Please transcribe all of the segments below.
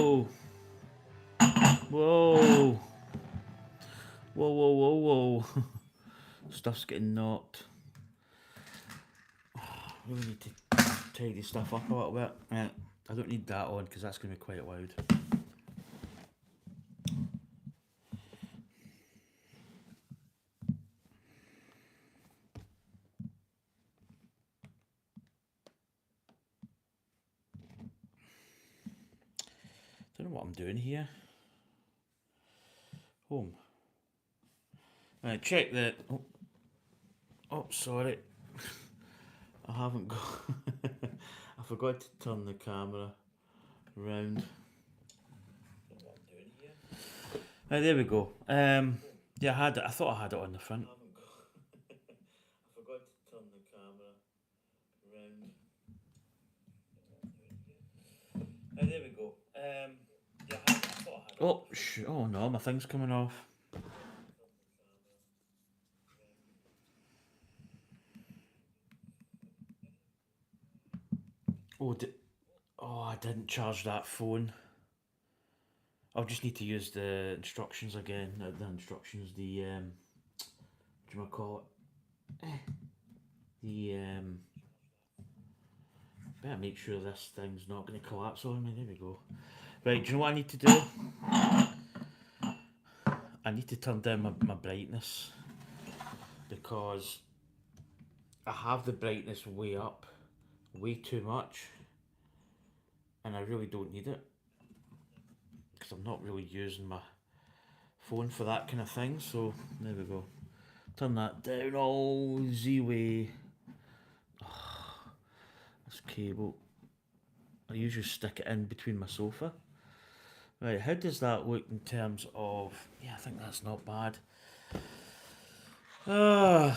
Whoa. Whoa. Whoa, whoa, whoa, whoa. Stuff's getting knocked. Really need to tidy stuff up a little bit. Right, I don't need that on because that's going to be quite loud. Don't know what I'm doing here. Home. Right, check that. Oh, sorry. I haven't got. I forgot to turn the camera around. Right, there we go. Yeah, I had it. I thought I had it on the front. I forgot to turn the camera around. Right, there we go. Yeah, I thought I had it. Oh, oh no, my thing's coming off. Oh, oh, I didn't charge that phone. I'll just need to use the instructions again. The instructions, what do you call it? The better make sure this thing's not going to collapse on me. There we go. Right, do you know what I need to do? I need to turn down my brightness because I have the brightness way up, way too much, and I really don't need it because I'm not really using my phone for that kind of thing. So there we go. Turn that down all the way. Oh, this cable. I usually stick it in between my sofa. Right, how does that look in terms of... Yeah, I think that's not bad. Yeah,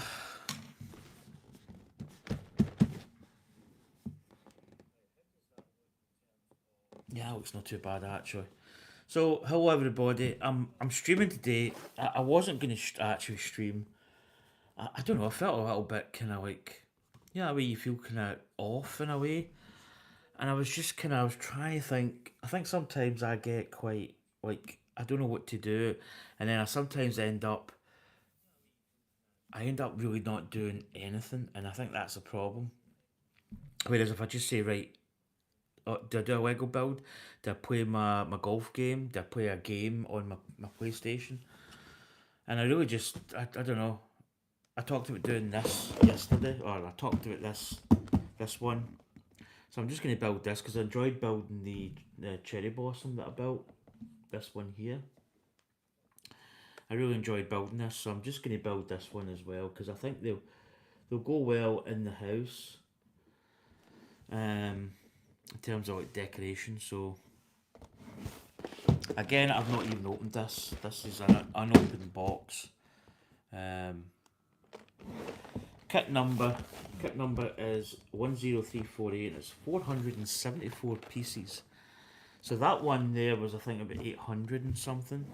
it looks not too bad actually. So, hello everybody. I'm streaming today. I wasn't going to actually stream. I don't know. I felt a little bit kind of like, yeah, the way you feel kind of off in a way. And I was just kind of, I was trying to think. I think sometimes I get quite like I don't know what to do, and then I sometimes I end up really not doing anything, and I think that's a problem. Whereas if I just say right, do I do a Lego build? Do I play my golf game? Do I play a game on my PlayStation? And I really just I don't know. I talked about doing this yesterday, or I talked about this one. So I'm just going to build this because I enjoyed building the cherry blossom that I built. This one here. I really enjoyed building this, so I'm just going to build this one as well because I think they'll go well in the house. In terms of like decoration. So again, I've not even opened this. This is an unopened box. Um, kit number is 10348. It's 474 pieces. So that one there was I think about 800 and something.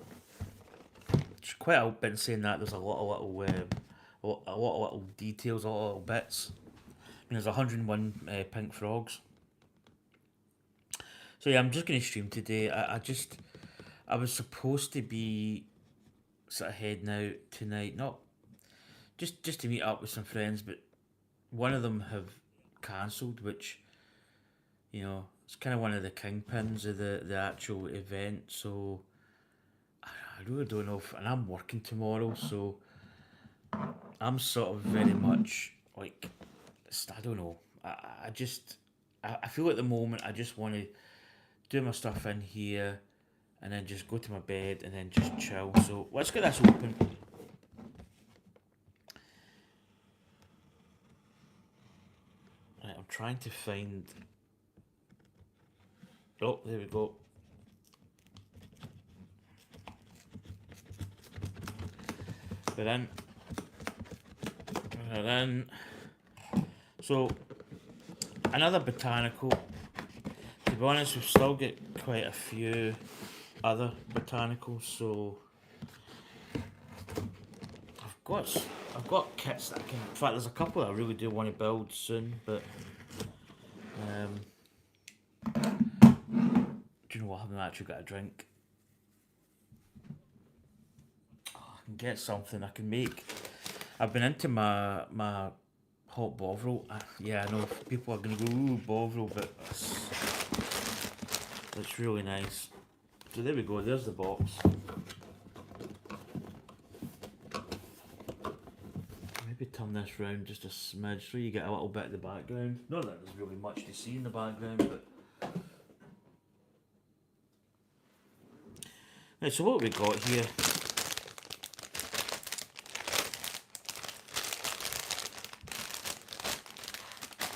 It's quite a bit saying that there's a lot of little details, a lot of little bits. I mean, there's 101 pink frogs. So yeah, I'm just gonna stream today. I was supposed to be sort of heading out tonight, not just to meet up with some friends, but one of them have cancelled, which it's kind of one of the kingpins of the actual event. So I really don't know if, and I'm working tomorrow, so I'm sort of very much like I don't know. I just I feel at the moment I just want to do my stuff in here and then just go to my bed and then just chill. So let's get this open. Right, I'm trying to find. Oh, there we go. We're in. We're in. So another botanical. To be honest, we've still got quite a few other botanicals. So I've got kits that I can. In fact, there's a couple that I really do want to build soon, but Do you know what? I haven't actually got a drink. I can get something. I can make. I've been into my hot bovril. Yeah, I know people are gonna go ooh bovril, but it's really nice. So there we go. There's the box. Maybe turn this round just a smidge so you get a little bit of the background. Not that there's really much to see in the background, but right. So what we got here?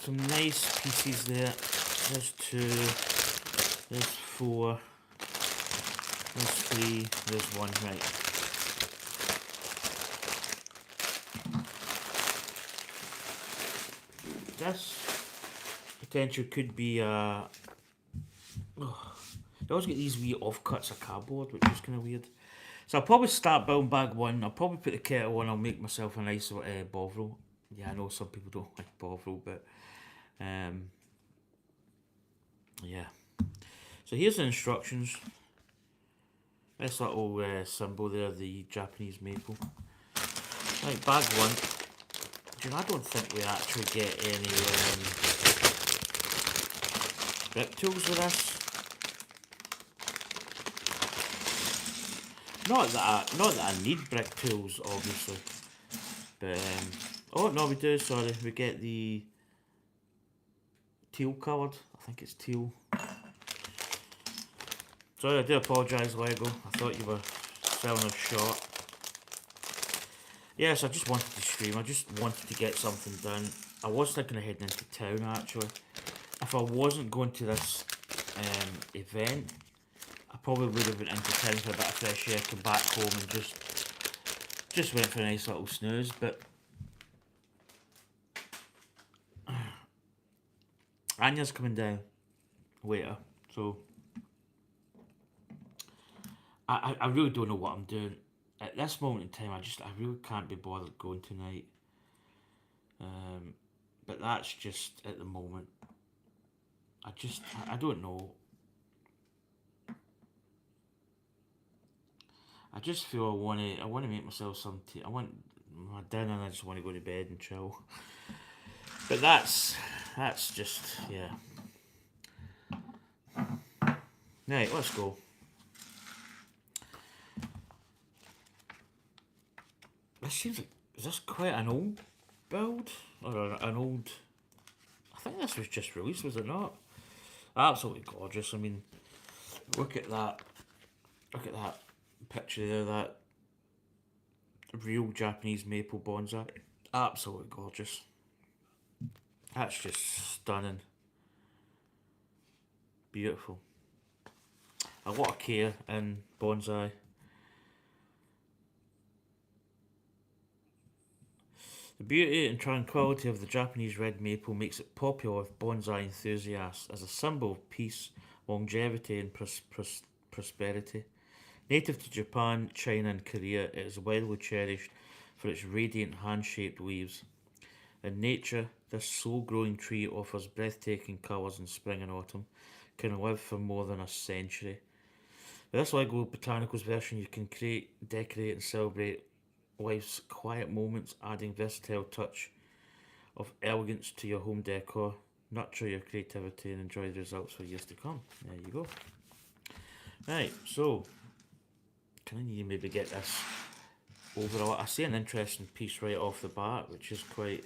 Some nice pieces there. There's 2, there's 4, there's 3, there's 1, right. This potential could be oh, you always get these wee offcuts of cardboard, which is kind of weird. So I'll probably start building bag 1. I'll probably put the kettle on. I'll make myself a nice bovril. Yeah, I know some people don't like bovril, but yeah. So here's the instructions. This little symbol there, the Japanese maple. Right, bag 1. Do you know, I don't think we actually get any grip tools with this. Not that I need brick tools, obviously. But oh no, we do. Sorry, we get the teal coloured. I think it's teal. Sorry, I do apologise, Lego. I thought you were selling us short. Yes, I just wanted to stream. I just wanted to get something done. I was thinking of heading into town actually. If I wasn't going to this event, I probably would have been into town for a bit of fresh air, come back home and just went for a nice little snooze. But Anya's coming down later, so I really don't know what I'm doing. At this moment in time, I really can't be bothered going tonight. But that's just at the moment. I don't know. I just feel I want to make myself some tea. I want my dinner and I just want to go to bed and chill. But that's just, yeah. Right, let's go. This seems like, is this quite an old build? Or an old, I think this was just released, was it not? Absolutely gorgeous. I mean, look at that. Look at that picture there, that real Japanese maple bonsai. Absolutely gorgeous. That's just stunning. Beautiful. A lot of care in bonsai. The beauty and tranquility of the Japanese red maple makes it popular with bonsai enthusiasts as a symbol of peace, longevity, and prosperity. Native to Japan, China, and Korea, it is widely cherished for its radiant hand-shaped leaves. In nature, this slow-growing tree offers breathtaking colours in spring and autumn, can live for more than a century. With this LEGO Botanicals version, you can create, decorate, and celebrate life's quiet moments, adding versatile touch of elegance to your home decor. Nurture your creativity and enjoy the results for years to come. There you go. Right, so can I need to maybe get this overall? I see an interesting piece right off the bat, which is quite.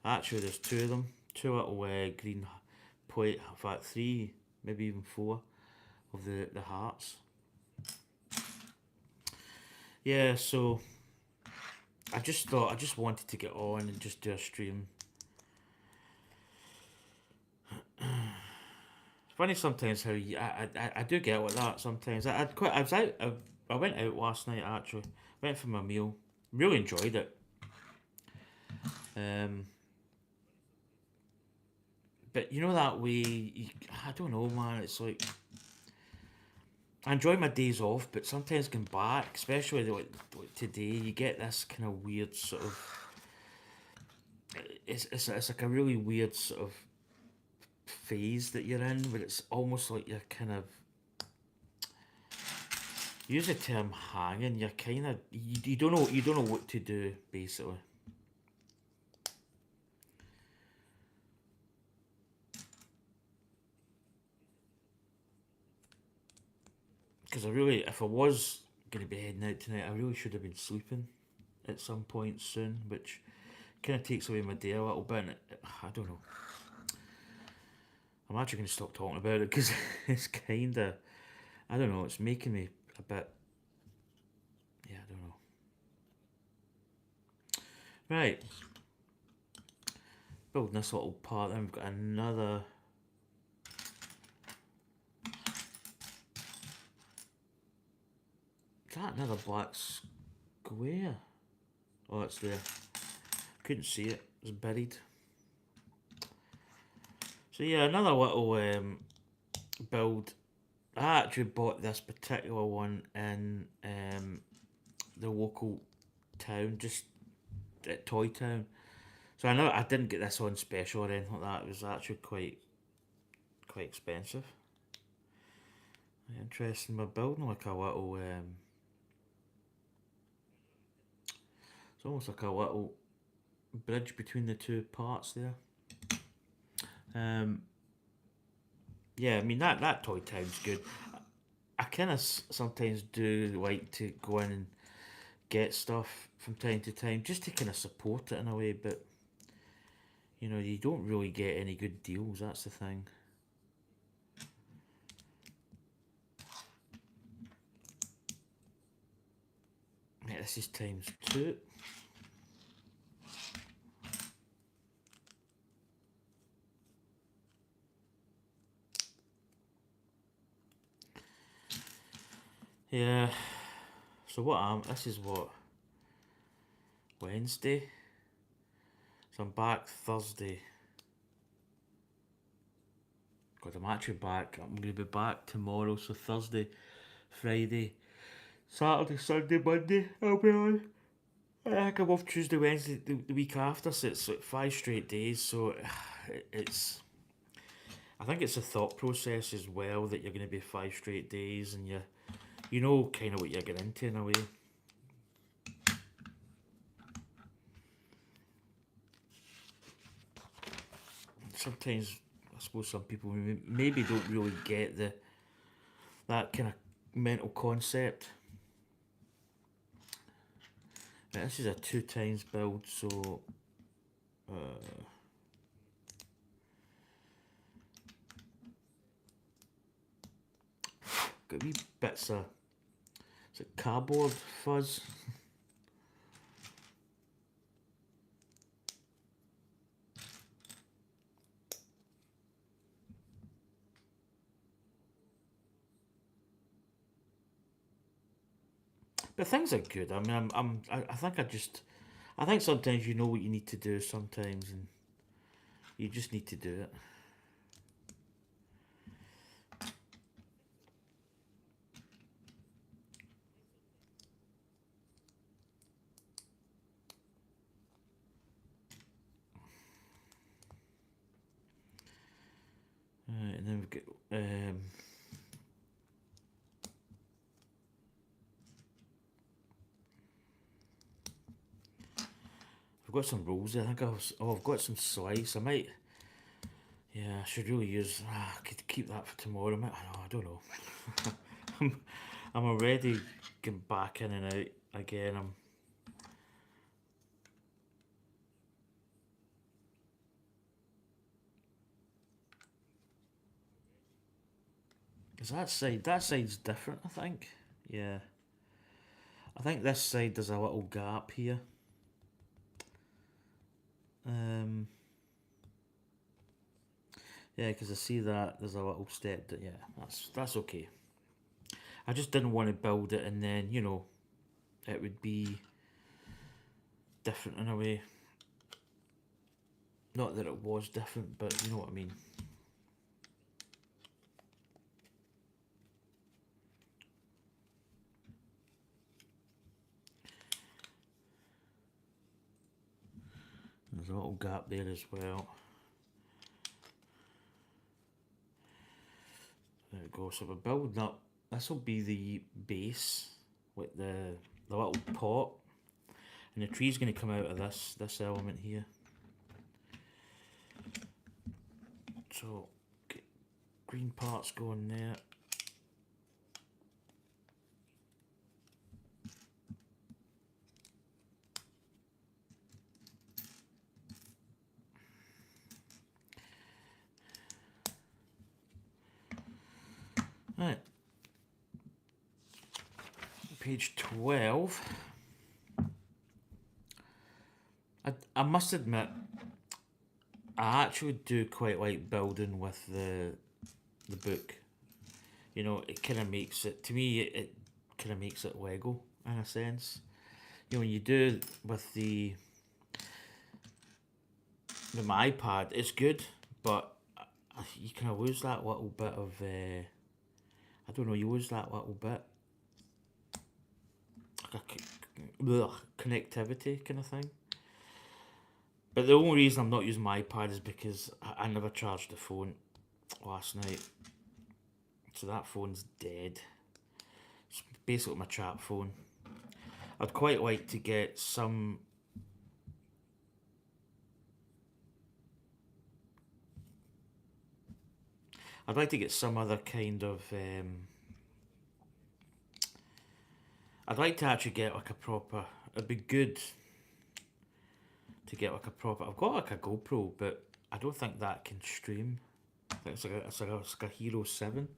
Actually, there's 2 of them. 2 little green plate. In fact, 3, maybe even 4 of the hearts. Yeah, so I just wanted to get on and just do a stream. It's funny sometimes how I do get like that sometimes. I went out last night actually. Went for my meal. Really enjoyed it. But you know that way, I don't know, man. It's like I enjoy my days off, but sometimes going back, especially like today, you get this kind of weird sort of. It's like a really weird sort of phase that you're in, where it's almost like you're kind of use the term hanging, you're kind of you don't know what to do basically. Because I really, if I was going to be heading out tonight, I really should have been sleeping at some point soon, which kind of takes away my day a little bit. And I don't know. I'm actually going to stop talking about it because it's kind of, I don't know, it's making me a bit, yeah, I don't know. Right, building this little part, then we've got another. Is that another black square? Oh, it's there. Couldn't see it. It was buried. So yeah, another little build. I actually bought this particular one in the local town, just at Toy Town. So I know I didn't get this on special or anything like that. It was actually quite expensive. Interesting. We're building like a little. It's almost like a little bridge between the two parts there. Um, yeah, I mean that Toy Town's good. I kind of sometimes do like to go in and get stuff from time to time just to kind of support it in a way, but you don't really get any good deals. That's the thing. Yeah, this is times two. Yeah. So this is what, Wednesday. So I'm back Thursday. God, I'm actually back. I'm gonna be back tomorrow. So Thursday, Friday, Saturday, Sunday, Monday. I'll be on. I think I'm off Tuesday, Wednesday, the week after. So it's like 5 straight days. So it's. I think it's a thought process as well that you're going to be 5 straight days, and you know kind of what you're getting into in a way. Sometimes I suppose some people maybe don't really get that kind of mental concept. Now, this is a 2 times build, so got wee bits of cardboard fuzz. But things are good. I mean, I think I think sometimes you know what you need to do sometimes, and you just need to do it. And then we've got I've got some rolls there. I think I've got some slice. I might. Yeah, I should really use. I could keep that for tomorrow. I don't know. I'm, I'm already getting back in and out again. Is that side? That side's different. I think. Yeah. I think this side there's a little gap here. Um. Yeah, because I see that there's a little step. Yeah, that's okay. I just didn't want to build it and then it would be different in a way. Not that it was different, but you know what I mean. There's a little gap there as well. There we go. So we're building up this will be the base with the little pot, and the tree's going to come out of this element here. So get green parts going there. Right, page 12. I must admit, I actually do quite like building with the book. You know, it kind of makes it, to me, it kind of makes it Lego in a sense. You know, when you do with my iPad, it's good, but you kind of lose that little bit of, I don't know, you lose that little bit, like connectivity kind of thing. But the only reason I'm not using my iPad is because I never charged the phone last night. So that phone's dead. It's basically my chat phone. I'd quite like to get some... I'd like to get some other kind of... I'd like to actually get like a proper... It'd be good to get like a proper... I've got like a GoPro, but I don't think that can stream. I think it's like a Hero 7.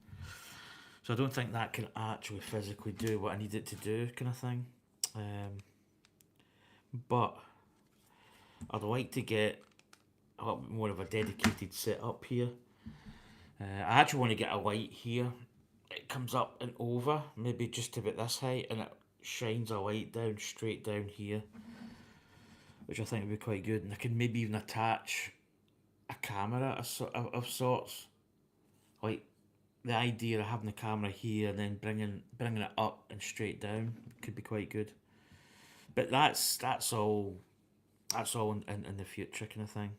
So I don't think that can actually physically do what I need it to do, kind of thing. But I'd like to get a little bit more of a dedicated setup here. I actually want to get a light here. It comes up and over, maybe just about this height, and it shines a light down straight down here, which I think would be quite good. And I can maybe even attach a camera of sorts. Like the idea of having the camera here and then bringing it up and straight down could be quite good. But that's all in the future kind of thing.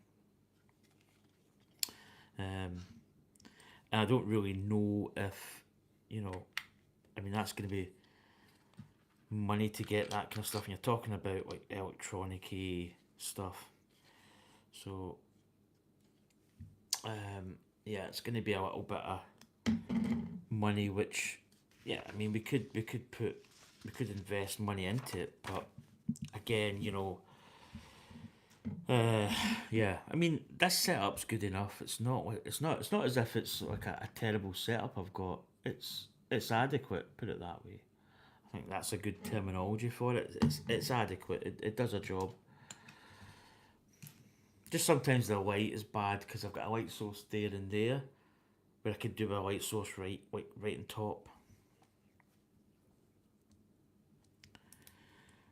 And I don't really know if, you know, I mean, that's going to be money to get that kind of stuff. And you're talking about like electronic-y stuff. So, yeah, it's going to be a little bit of money, which, yeah, I mean, we could invest money into it, but again, you know, yeah, I mean, this setup's good enough. It's not as if it's like a terrible setup I've got. It's adequate, put it that way. I think that's a good terminology for it. It's adequate. It does a job. Just sometimes the light is bad because I've got a light source there and there, but I could do a light source right on top.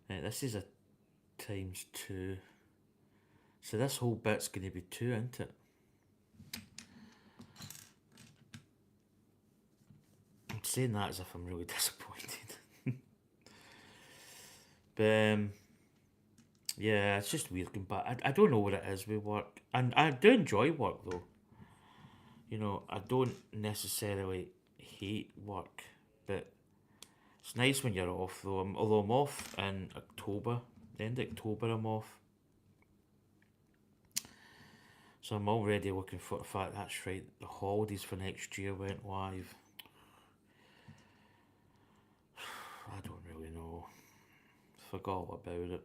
Right, this is a ×2. So this whole bit's going to be 2, isn't it? I'm saying that as if I'm really disappointed. But yeah, it's just weird. But I don't know what it is with work. And I do enjoy work though. You know, I don't necessarily hate work. But it's nice when you're off though. Although I'm off in October. The end of October I'm off. So I'm already looking for the fact that's right. The holidays for next year went live. I don't really know. Forgot all about it.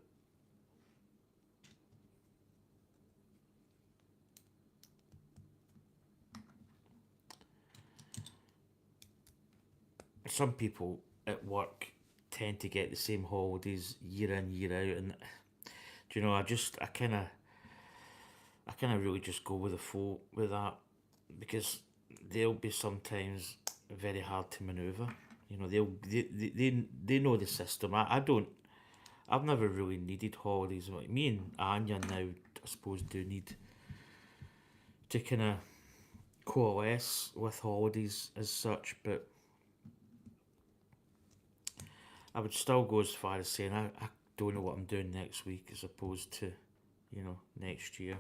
Some people at work tend to get the same holidays year in year out, and do you know, I kind of really just go with the flow with that, because they'll be sometimes very hard to maneuver. You know, they know the system. I don't. I've never really needed holidays. Like me and Anya now, I suppose, do need to kind of coalesce with holidays as such, but I would still go as far as saying I don't know what I'm doing next week as opposed to, you know, next year.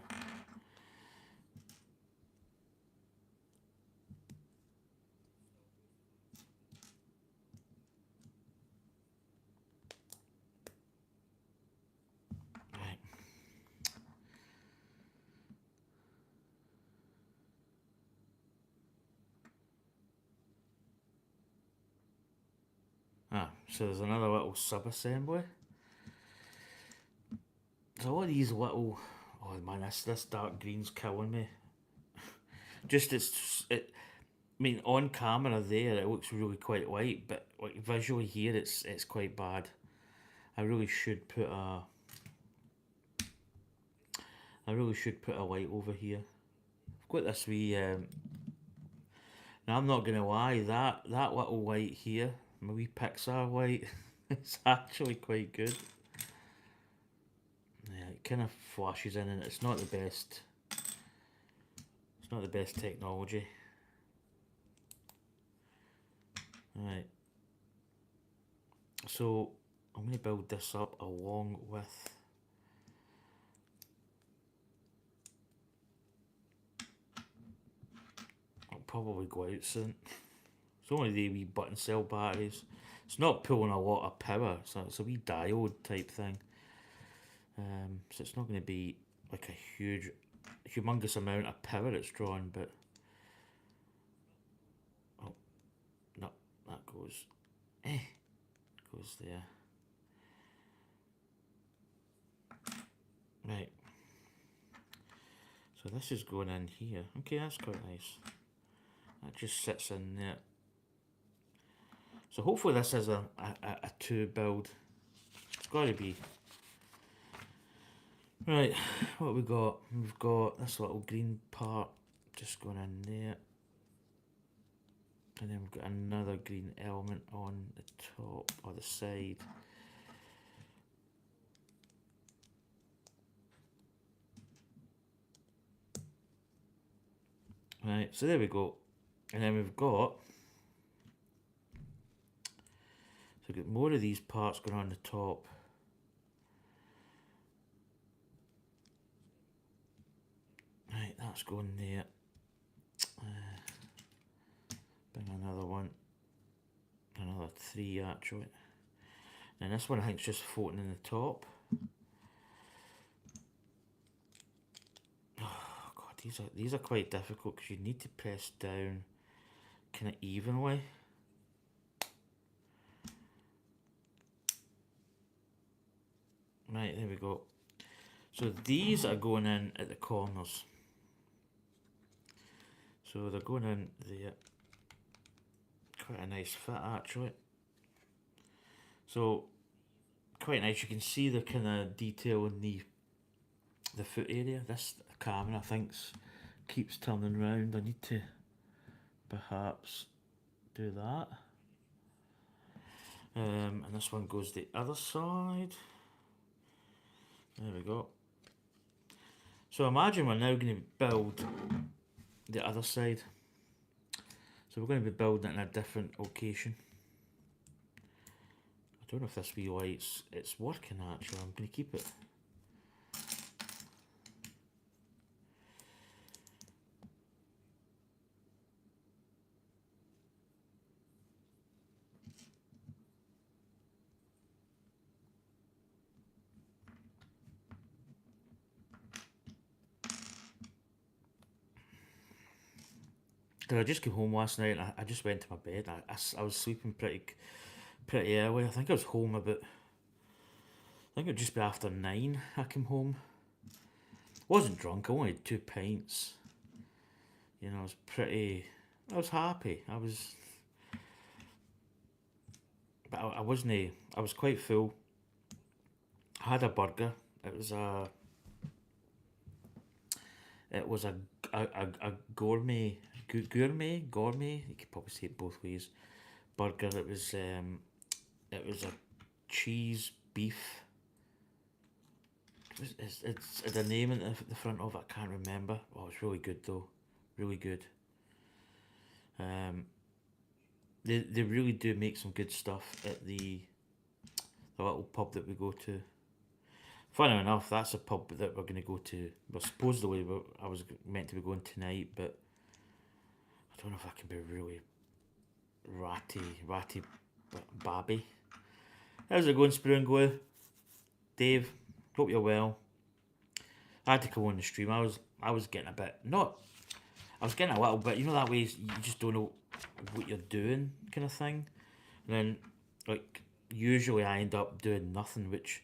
So there's another little sub-assembly. There's a lot of these little... Oh man, this dark green's killing me. Just it. I mean, on camera there it looks really quite light, but like visually here it's quite bad. I really should put a... I really should put a light over here. I've got this wee... Now I'm not gonna lie, that little light here, my wee Pixar light, it's actually quite good. Yeah, it kind of flashes in and it's not the best. It's not the best technology. Right. So I'm going to build this up along with... I'll probably go out soon. It's only the wee button cell batteries. It's not pulling a lot of power, so it's a wee diode type thing. So it's not going to be like a humongous amount of power it's drawing, but... Oh, no, that goes... goes there. Right. So this is going in here. Okay, that's quite nice. That just sits in there. So hopefully this is a 2 build. It's got to be. Right, what have we got? We've got this little green part just going in there. And then we've got another green element on the top or the side. Right, so there we go. And then we've got more of these parts going on the top. Right, that's going there. Bring another one. Another 3 actually. And this one I think is just floating in the top. Oh god, these are quite difficult because you need to press down kind of evenly. Right, there we go. So these are going in at the corners. So they're going in there. Quite a nice fit actually. So quite nice. You can see the kind of detail in the foot area. This camera I think keeps turning round. I need to perhaps do that. And this one goes the other side. There we go. So imagine we're now going to build the other side. So we're going to be building it in a different location. I don't know if this wee light's it's working actually. I'm going to keep it. Cause I just came home last night and I just went to my bed. I was sleeping pretty early. I think I was home about... I think it would just be after 9 I came home. Wasn't drunk, I only had 2 pints. You know, I was happy. But I wasn't... I was quite full. I had a burger. It was a gourmet, gourmet. You could probably say it both ways. Burger. It was a cheese beef. It's the name in the front of it. I can't remember. Oh, it's really good though. Really good. They really do make some good stuff at the little pub that we go to. Funny enough, that's a pub that we're going to go to. Well, supposedly I was meant to be going tonight, but I don't know if I can be really ratty babby. How's it going, Spear and Glue? Dave, hope you're well. I had to come on the stream. I was getting a bit I was getting a little bit, you know that way you just don't know what you're doing kind of thing. And then like usually I end up doing nothing, which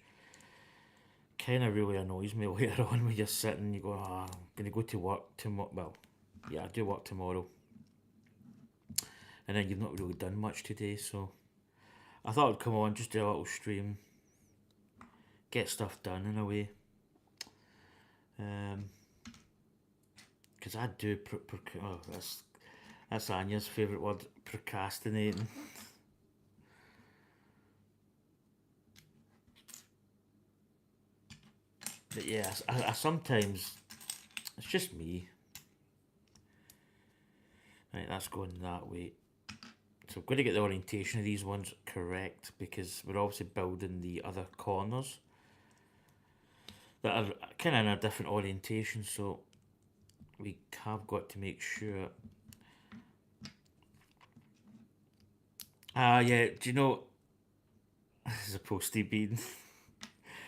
kind of really annoys me later on when you're sitting and you go, ah, I'm gonna go to work tomorrow. Well, yeah, I do work tomorrow, and then you've not really done much today, so I thought I'd come on, just do a little stream, get stuff done in a way. Um, because I do oh, that's Anya's favourite word, procrastinating. But yeah, I sometimes it's just me. Right, that's going that way. So I'm going to get the orientation of these ones correct because we're obviously building the other corners that are kind of in a different orientation. So we have got to make sure. Yeah. Do you know? This is supposed to be.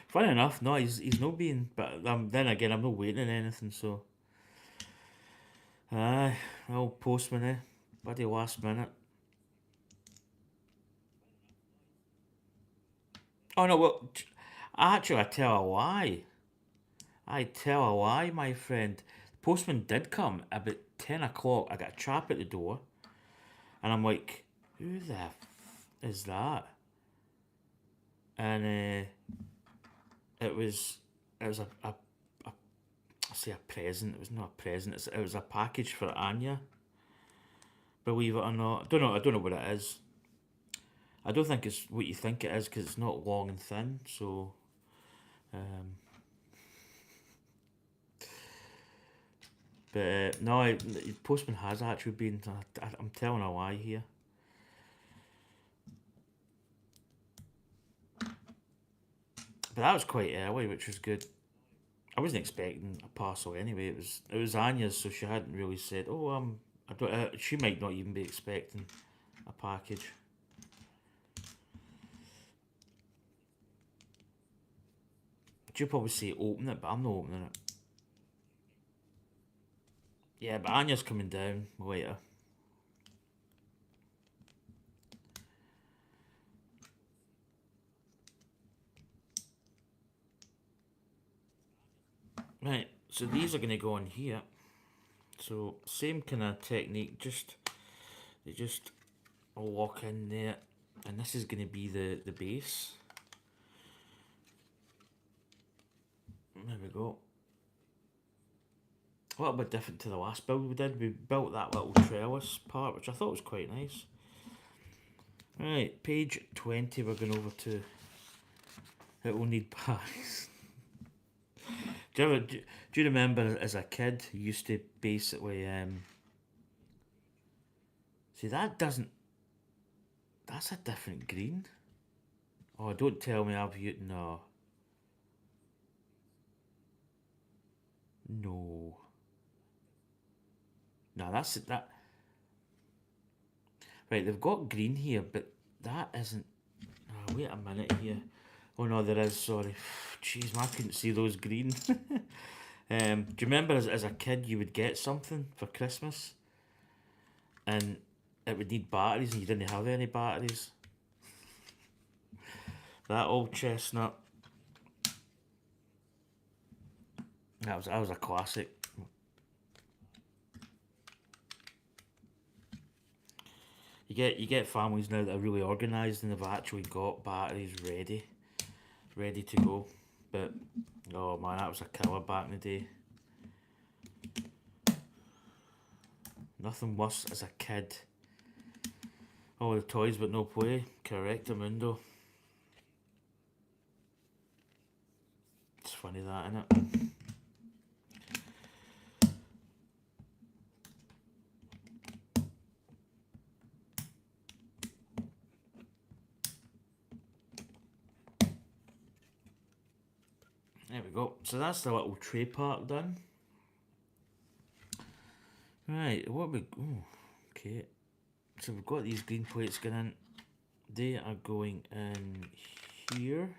Funny enough, no, he's not being. But then again, I'm not waiting on anything. So, old postman, bloody last minute. Oh no, well, actually, I tell a lie. I tell a lie, my friend. The postman did come about 10 o'clock. I got a trap at the door, and I'm like, "Who the is that?" And it was a I say a present. It was not a present. It was a package for Anya. Believe it or not, I don't know what it is. I don't think it's what you think it is because it's not long and thin. So, um, but no, the postman has actually been. I'm telling a lie here. But that was quite early, which was good. I wasn't expecting a parcel anyway. It was Anya's, so she hadn't really said, "Oh, I don't." She might not even be expecting a package. She'll probably say open it, but I'm not opening it. Yeah, but Anya's coming down later. Right, so these are going to go on here. So same kind of technique, just they just lock in there, and this is going to be the base. There we go. A little bit different to the last build we did. We built that little trellis part, which I thought was quite nice. Right, page 20 we're going over to. It will need bags. Do you remember as a kid you used to basically see that doesn't that's a different green. Oh, don't tell me I've used no. No. No, that's that right, they've got green here, but that isn't oh, wait a minute here. Oh no, there is, sorry. Jeez, I couldn't see those green. Do you remember as a kid you would get something for Christmas and it would need batteries and you didn't have any batteries? That old chestnut. That was a classic. You get families now that are really organised and they've actually got batteries ready to go. But oh man, that was a killer back in the day. Nothing worse as a kid. All the toys but no play. Correct, Amundo. It's funny that, isn't it? There we go. So that's the little tray part done. Right, what we... Oh, okay. So we've got these green plates going in. They are going in here.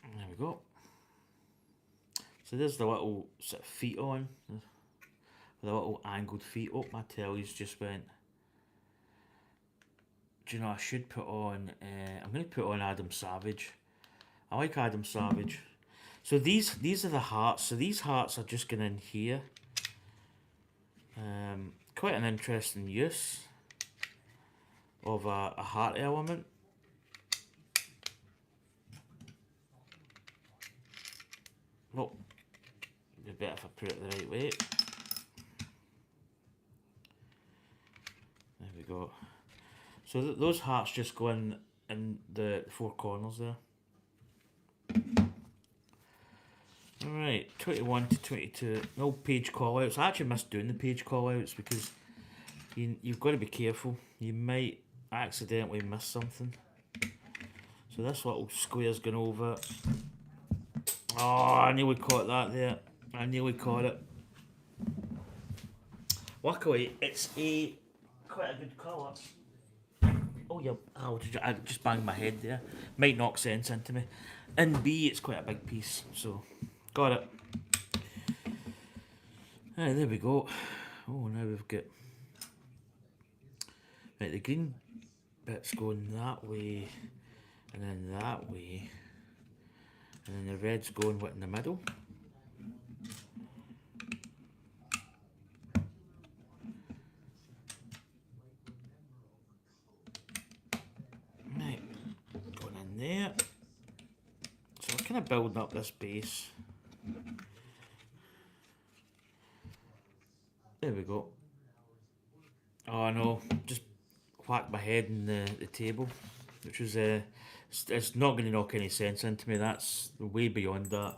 There we go. So there's the little sort of feet on. with the little angled feet. Oh, my telly's just went. Do you know, I should put on, I'm going to put on Adam Savage. I like Adam Savage. So these are the hearts. So these hearts are just going in here. Quite an interesting use of a heart element. Oh, it'd be better if I put it the right way. There we go. So those hearts just go in the four corners there. Alright, 21 to 22. No page callouts. I actually missed doing the page callouts because you've got to be careful. You might accidentally miss something. So this little square's going over. Oh, I nearly caught that there. I nearly caught it. Luckily, it's quite a good colour. Oh yeah, I just banged my head there. Might knock sense into me. In B, it's quite a big piece, so got it. Right, there we go. Oh, now we've got... Right, the green bit's going that way, and then that way, and then the red's going what in the middle. Right, going in there. So we're kind of building up this base. There we go. Oh no, just whacked my head in the table, which was it's not going to knock any sense into me. That's way beyond that.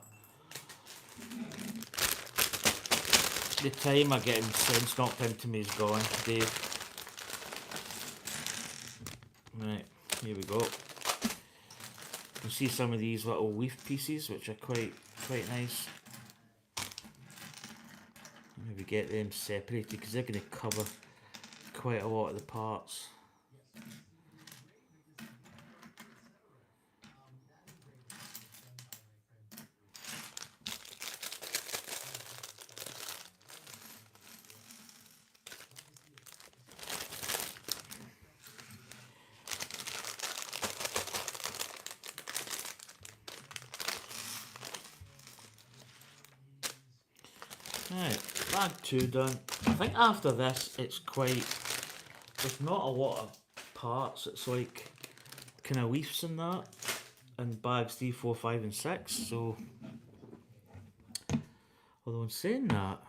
The time I get sense knocked into me is gone, Dave. Right, here we go. You can see some of these little leaf pieces, which are quite nice. Maybe get them separated because they're going to cover quite a lot of the parts. Right, bag 2 done. I think after this it's quite... There's not a lot of parts, it's like kind of leaves in that. And bags 3, 4, 5 and 6, so... Although in saying that...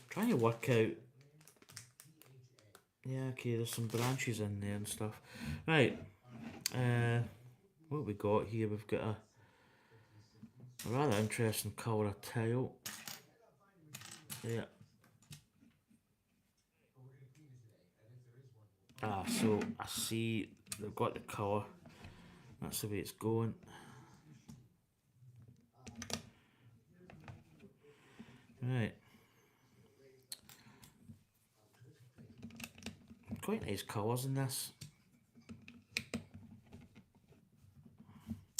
Trying to work out... Yeah, okay, there's some branches in there and stuff. Right, what have we got here? We've got a rather interesting colour of tile. Yeah. Ah, so I see they've got the colour. That's the way it's going. Right. Quite nice colours in this.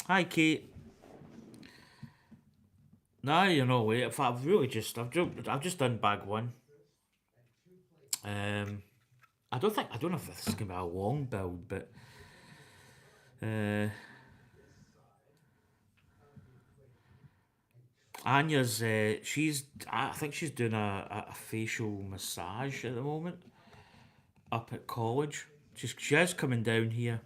Hi, Kate. No, you're not late. In fact, I've just done bag 1. I don't know if this is gonna be a long build, but Anya's I think she's doing a facial massage at the moment up at college. She is coming down here.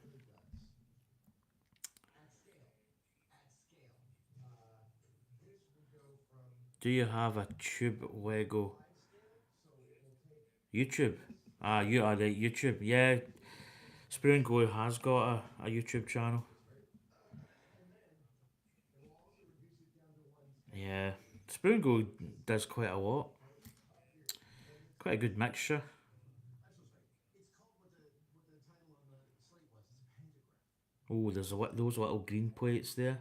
Do you have a tube Lego? YouTube? Ah, you are the YouTube. Yeah, Spoon Go has got a YouTube channel. Yeah, Spoon Go does quite a lot. Quite a good mixture. Oh, there's those little green plates there.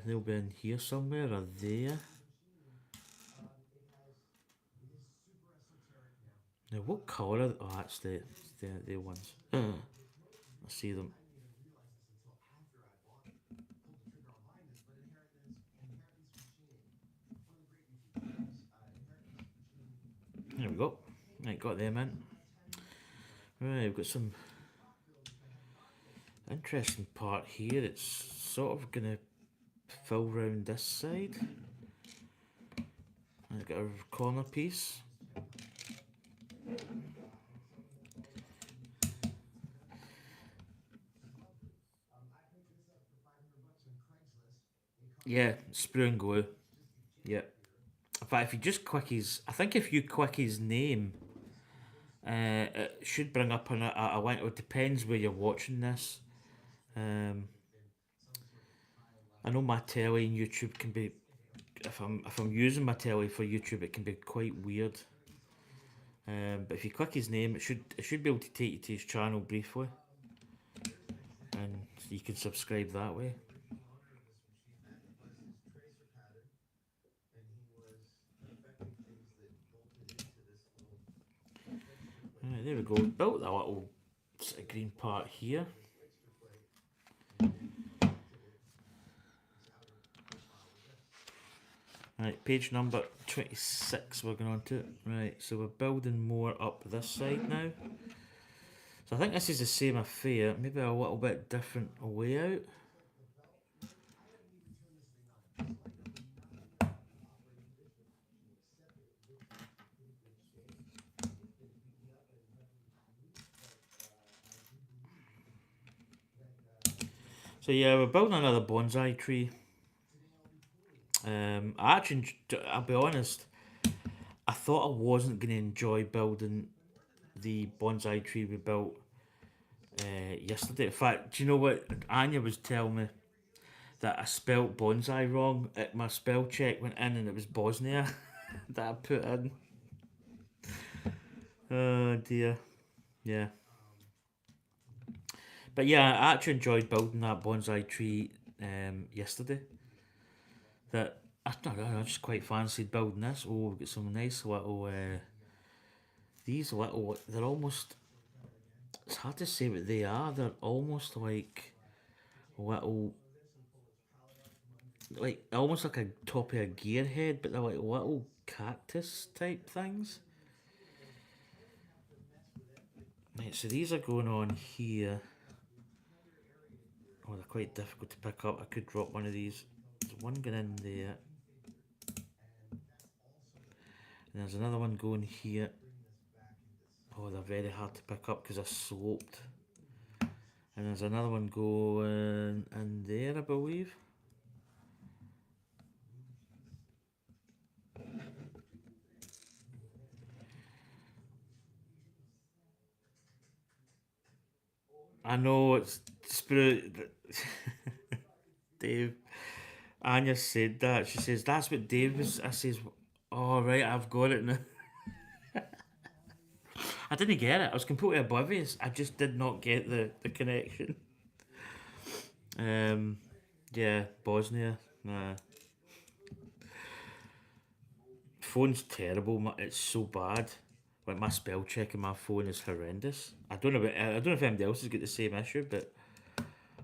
They'll be in here somewhere or there. Now, what colour? Oh, that's the ones. I see them. got them in. Right, we've got some interesting part here. It's sort of gonna fill round this side. And it's got a corner piece. Yeah, sprue and glue. Yeah. In fact, if you just click his, I think if you click his name, it should bring up a link. It depends where you're watching this. Um, I know my telly and YouTube can be, if I'm using my telly for YouTube, it can be quite weird. But if you click his name, it should be able to take you to his channel briefly, and you can subscribe that way. Right, there we go. Built that little sort of green part here. Right, page number 26 we're going on to. Right, so we're building more up this side now. So I think this is the same affair, maybe a little bit different layout. So yeah, we're building another bonsai tree. I'll be honest, I thought I wasn't going to enjoy building the bonsai tree we built yesterday. In fact, do you know what? Anya was telling me that I spelt bonsai wrong. My spell check went in and it was Bosnia that I put in. Oh dear. Yeah. But yeah, I actually enjoyed building that bonsai tree yesterday. That I don't know, I just quite fancied building this. Oh, we've got some nice little these little, they're almost, it's hard to say what they are. They're almost like little, like almost like a top of a gearhead, but they're like little cactus type things. Right, so these are going on here. Oh, they're quite difficult to pick up. I could drop one of these. There's one going in there. And there's another one going here. Oh, they're very hard to pick up because they're sloped. And there's another one going in there, I believe. I know it's spirit. Dave. Anya said that. She says that's what Dave was. I says, "Oh right, I've got it now." I didn't get it. I was completely oblivious. I just did not get the connection. Um, yeah, Bosnia. Nah, phone's terrible. It's so bad. Like my spell check on my phone is horrendous. I don't know if anybody else has got the same issue, but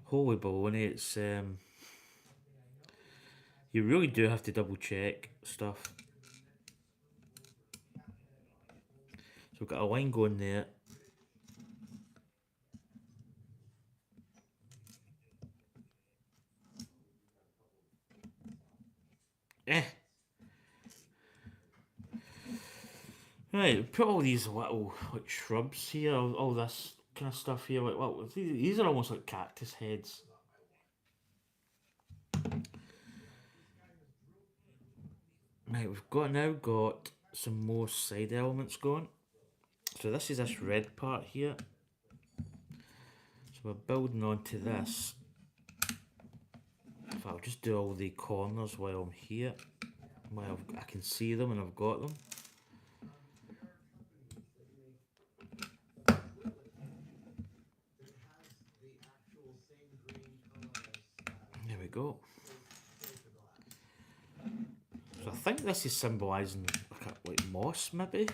holy baloney, it's you really do have to double check stuff. So we've got a line going there. Eh. Right, put all these little like shrubs here, all this kind of stuff here. Like, well, these are almost like cactus heads. Right, we've now got some more side elements going. So this is this red part here. So we're building onto this. If I'll just do all the corners while I'm here, while I can see them and I've got them. There we go. So I think this is symbolising like moss, maybe.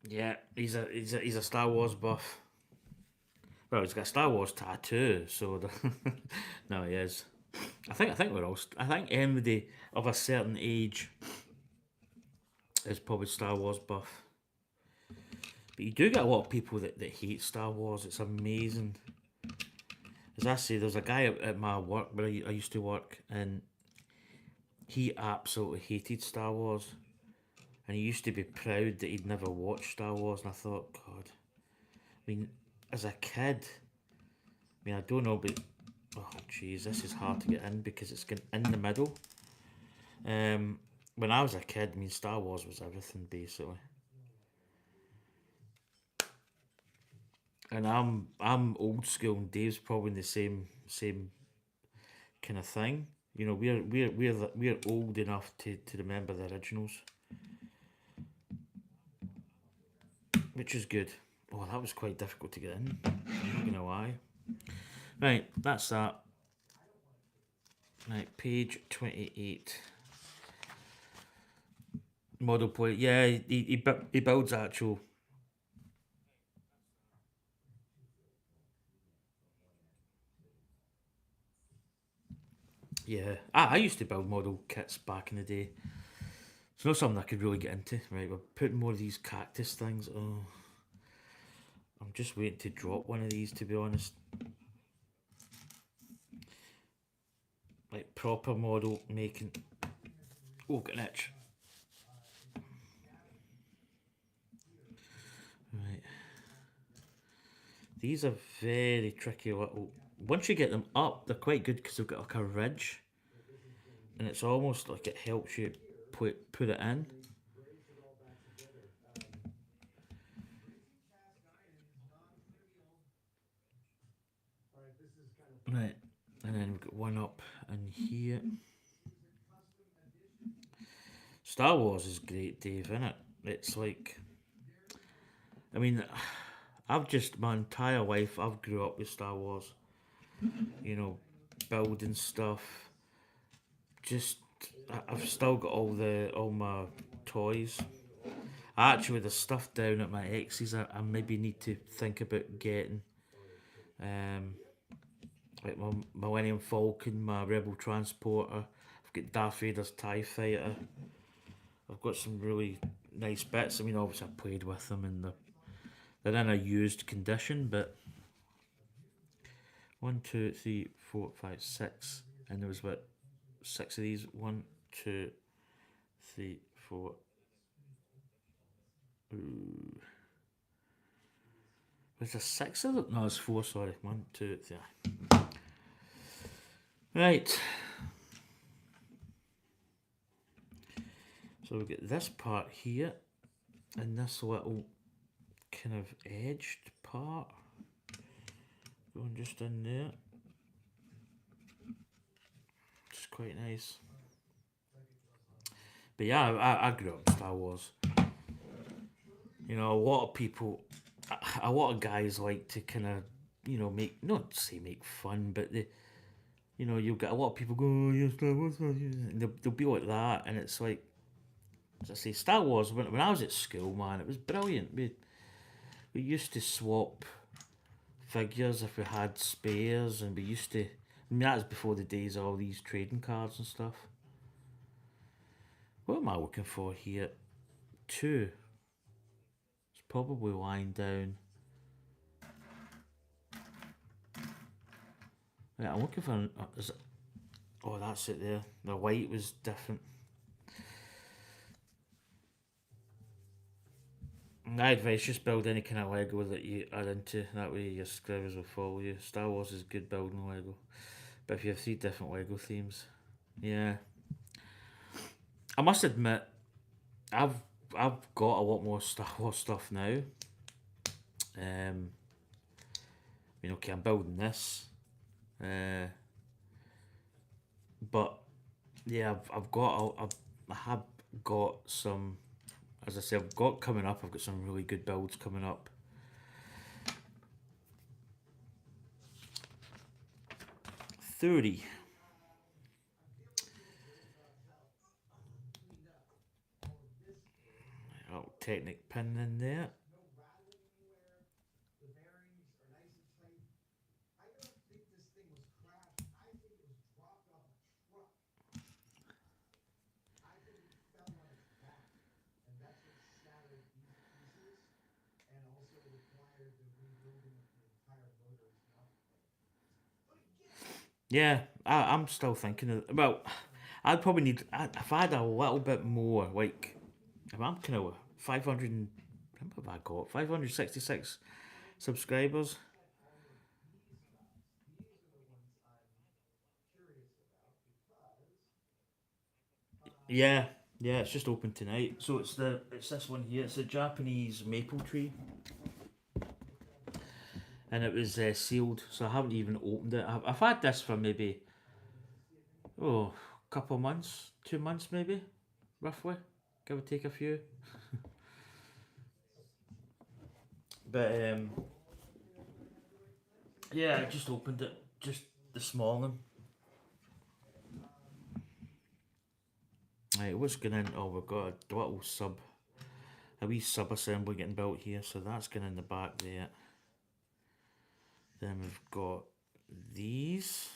Yeah, he's a Star Wars buff. Well, he's got a Star Wars tattoo, so no, he is. I think we're all. I think anybody of a certain age is probably Star Wars buff. But you do get a lot of people that hate Star Wars. It's amazing. As I say, there's a guy at my work where I used to work, and he absolutely hated Star Wars. And he used to be proud that he'd never watched Star Wars. And I thought, God, I mean, as a kid, I mean, I don't know, but oh, jeez, this is hard to get in because it's in the middle. When I was a kid, I mean, Star Wars was everything basically, and I'm old school, and Dave's probably the same kind of thing. You know, we're old enough to remember the originals, which is good. Oh, that was quite difficult to get in. I'm not gonna lie. Right, that's that. Right, page 28. Model plate. Yeah, he builds actual. Yeah, I used to build model kits back in the day. It's not something I could really get into. Right, we're putting more of these cactus things. Oh, I'm just waiting to drop one of these, to be honest. Like proper model making. Oh, got an itch. Right. These are very tricky little. Once you get them up, they're quite good because they've got like a ridge, and it's almost like it helps you put it in. Right, and then we've got one up in here. Star Wars is great, Dave, isn't it? It's like, I mean, I've just my entire life I've grew up with Star Wars. You know, building stuff. Just I've still got all my toys. Actually, the stuff down at my ex's, I maybe need to think about getting. Um, like my Millennium Falcon, my Rebel Transporter. I've got Darth Vader's Tie Fighter. I've got some really nice bits. I mean, obviously I played with them and they're in a used condition, but one, two, three, four, five, six, and there was about six of these. One, two, three, four. Ooh. Was there six of them? No, it's four. Sorry, one, two, three. Right. So we get this part here, and this little kind of edged part going just in there. It's quite nice. But yeah, I grew up in Star Wars. You know, a lot of people, a lot of guys like to kind of, make not say make fun, but you'll get a lot of people go, oh, yeah, Star Wars, oh, yeah. And they'll be like that, and it's like, as I say, Star Wars. When I was at school, man, it was brilliant. We used to swap figures if we had spares, and we used to. I mean, that was before the days of all these trading cards and stuff. What am I looking for here? Two. It's probably lying down. Right, I'm looking for. Oh, that's it there. The white was different. My advice: just build any kind of Lego that you are into. That way, your subscribers will follow you. Star Wars is good building Lego, but if you have three different Lego themes, yeah. I must admit, I've I've got a lot more Star Wars stuff now. Okay, I'm building this, uh, but yeah, I have got some. As I say, I've got coming up. I've got some really good builds coming up. 30. Oh, Technic pin in there. Yeah, I'm still thinking of. Well, I'd probably need. If I had a little bit more, like, if I'm kind of 500. What have I got? 566 subscribers. Yeah, yeah, it's just open tonight. So it's this one here. It's a Japanese maple tree, and it was sealed, so I haven't even opened it. I've had this for maybe a couple of months, 2 months maybe, roughly, give or take a few. But yeah, I just opened it just this morning. Right, what's going in? Oh, we've got a little a wee sub assembly getting built here, so that's going in the back there. Then we've got these.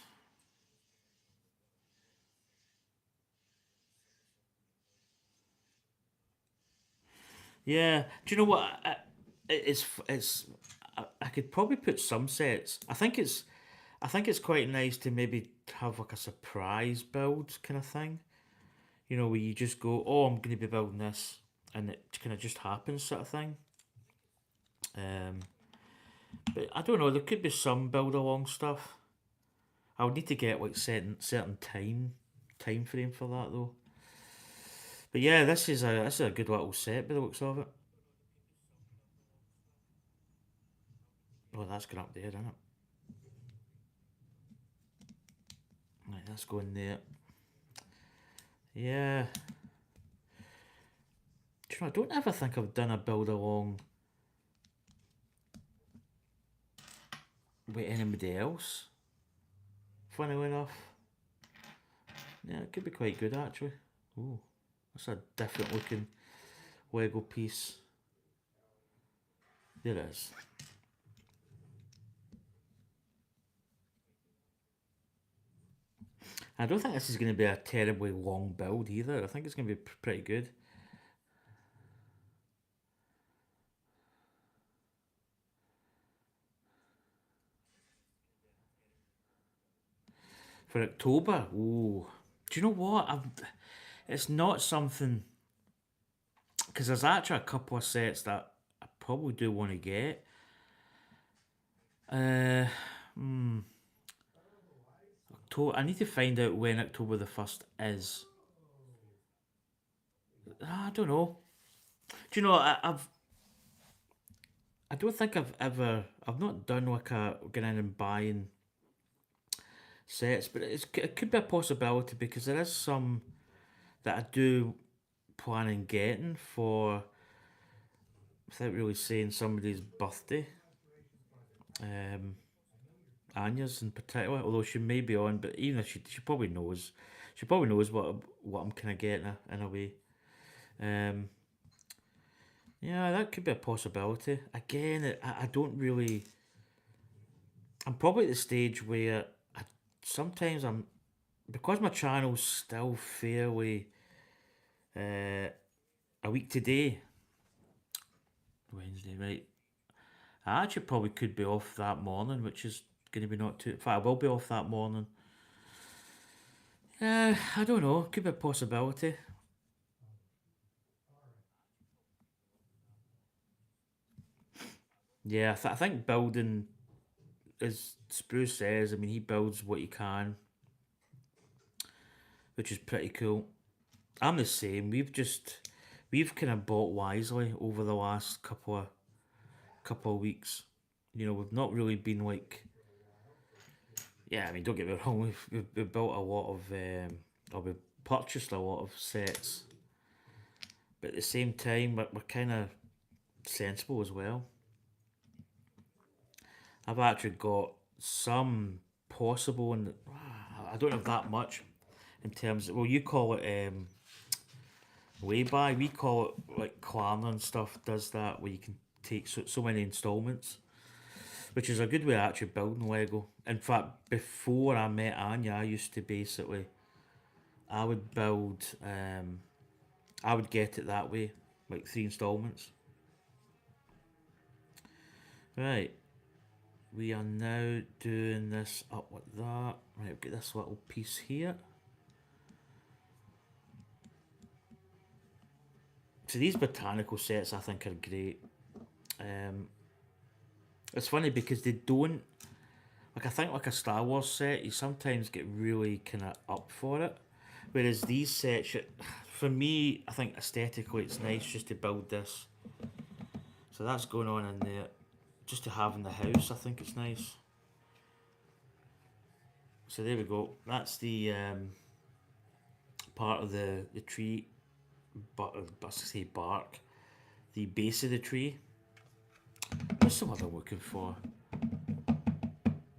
Yeah, do you know what? I could probably put some sets. I think it's quite nice to maybe have like a surprise build kind of thing. You know, where you just go, oh, I'm going to be building this, and it kind of just happens, sort of thing. Um, but I don't know. There could be some build along stuff. I would need to get like certain time frame for that though. But yeah, this is a good little set by the looks of it. Oh, that's going up there, isn't it? Right, that's going there. Yeah. Do you know, I don't ever think I've done a build along with anybody else. Funnily enough, yeah, it could be quite good actually. Oh, that's a different looking Lego piece. There it is. I don't think this is going to be a terribly long build either. I think it's going to be pretty good. For October, oh, do you know what? It's not something because there's actually a couple of sets that I probably do want to get. Uh, hmm, I need to find out when October the 1st is. I don't know. Do you know? I don't think I've not done like a going in and buying sets, but it could be a possibility because there is some that I do plan on getting for without really saying somebody's birthday. Um, Anya's in particular, although she may be on, but even if she she probably knows what I'm kind of getting in a way. Um, yeah, that could be a possibility. Again, I don't really. I'm probably at the stage where sometimes I'm because my channel's still fairly uh, a week today, Wednesday, right? I actually probably could be off that morning, which is going to be not too. In fact, I will be off that morning. I don't know. Could be a possibility. Yeah, I think building, as Spruce says, I mean, he builds what he can, which is pretty cool. I'm the same. We've kind of bought wisely over the last couple of weeks. You know, we've not really been like, yeah. I mean, don't get me wrong. We've built a lot of, or we've purchased a lot of sets, but at the same time, we're kind of sensible as well. I've actually got some possible, and I don't have that much in terms of, well, you call it lay-by, we call it like Klarna and stuff does that, where you can take so many installments, which is a good way of actually building Lego. In fact, before I met Anya, I used to basically, I would build, I would get it that way, like three installments. Right, we are now doing this up like that. Right, we've got this little piece here. So these botanical sets I think are great. Um, it's funny because they don't, like, I think like a Star Wars set, you sometimes get really kind of up for it. Whereas these sets, for me, I think aesthetically it's nice just to build this. So that's going on in there. Just to have in the house, I think it's nice. So there we go. That's the part of the tree, but I say bark. The base of the tree. What's the word I'm looking for?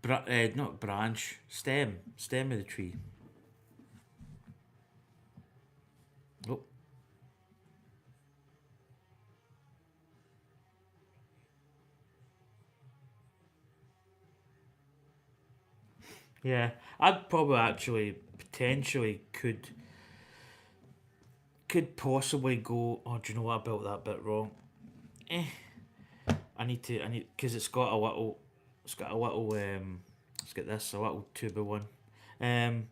Not branch, stem of the tree. Oh, yeah. I'd probably actually potentially could possibly go. Oh, do you know what? I built that bit wrong. Eh, I need because it's got a little, it's got a little it's got this a little 2x1. Um,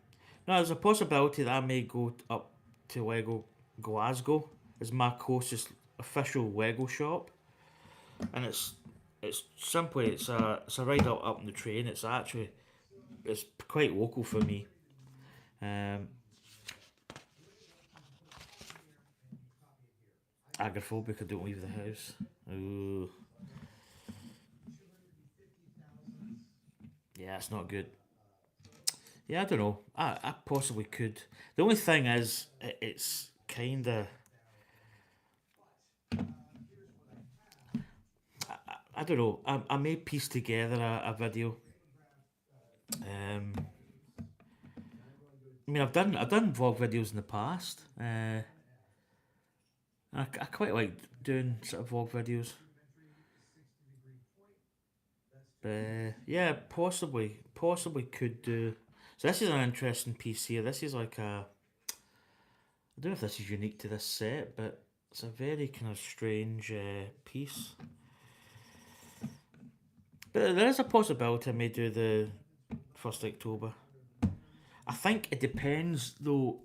no, there's a possibility that I may go up to Lego Glasgow as my closest official Lego shop, and it's simply it's a ride up in the train. It's actually it's quite local for me. Um, Agoraphobic. I don't leave the house. Ooh, yeah, it's not good. Yeah, I don't know. I possibly could. The only thing is, it's kind of. I don't know. I may piece together a video. Um, I mean, I've done vlog videos in the past. I quite like doing sort of vlog videos. Yeah, possibly could do. So this is an interesting piece here. This is like a. I don't know if this is unique to this set, but it's a very kind of strange piece. But there is a possibility I may do the 1st October. I think it depends though.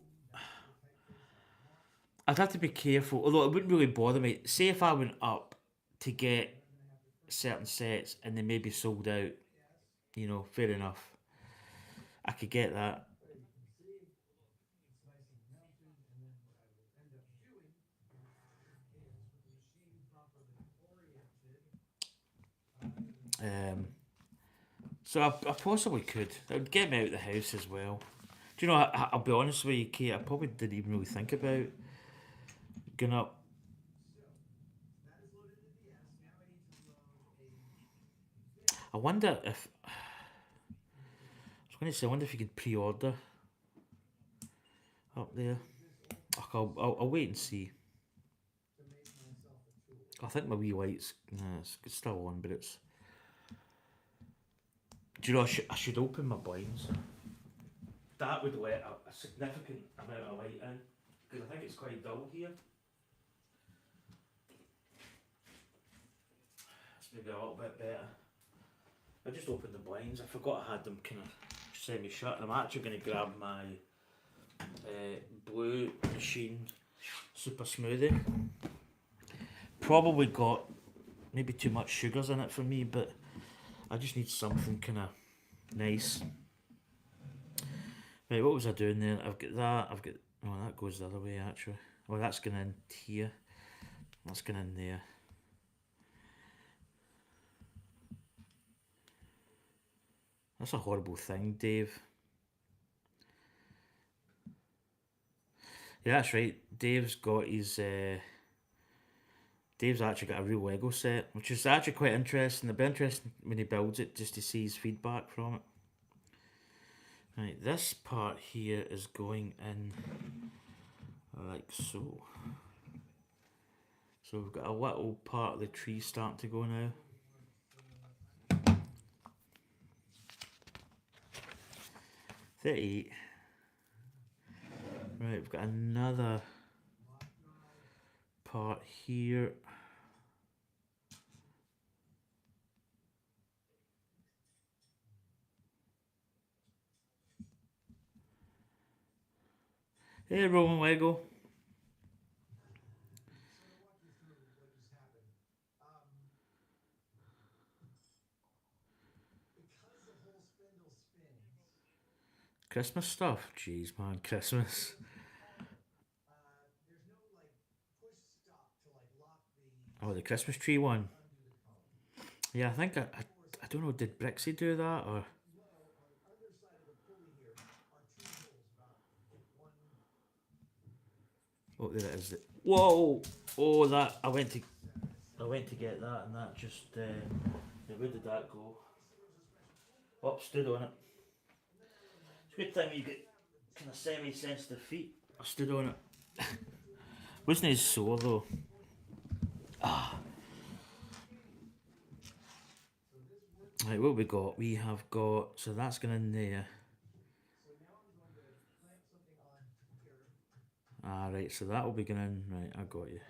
I'd have to be careful, although it wouldn't really bother me. Say if I went up to get certain sets and they maybe sold out, fair enough. I could get that. Um, so I possibly could. It would get me out of the house as well. Do you know, I'll be honest with you, Kate, I probably didn't even really think about going up. I wonder if. I was going to say, I wonder if you could pre order up there. I'll wait and see. I think my wee light's it's still on, but it's. Do you know, I should open my blinds. That would let a significant amount of light in because I think it's quite dull here. It's maybe a little bit better. I just opened the blinds. I forgot I had them kind of semi shut. I'm actually going to grab my Blue Machine Super Smoothie. Probably got maybe too much sugars in it for me, but I just need something kind of nice. Right, what was I doing there? I've got that. I've got. Oh, that goes the other way actually. Oh, that's going in here. That's going in there. That's a horrible thing, Dave. Yeah, that's right. Dave's actually got a real Lego set, which is actually quite interesting. It'll be interesting when he builds it just to see his feedback from it. Right, this part here is going in like so. So we've got a little part of the tree starting to go now. 38. Right, we've got another part here. Hey, Roman Lego. Christmas stuff. Jeez, man, Christmas. Oh, the Christmas tree one. Yeah, I think I don't know. Did Brixie do that or? Oh, there it is. Whoa! Oh, that I went to get that, and that just. Yeah, where did that go? Up, stood on it. It's a good thing you get kind of semi-sensitive feet. I stood on it. Wasn't as sore though. Right, what we got? We have got, so that's going in there. Ah, right, so that will be going in. Right, I got you.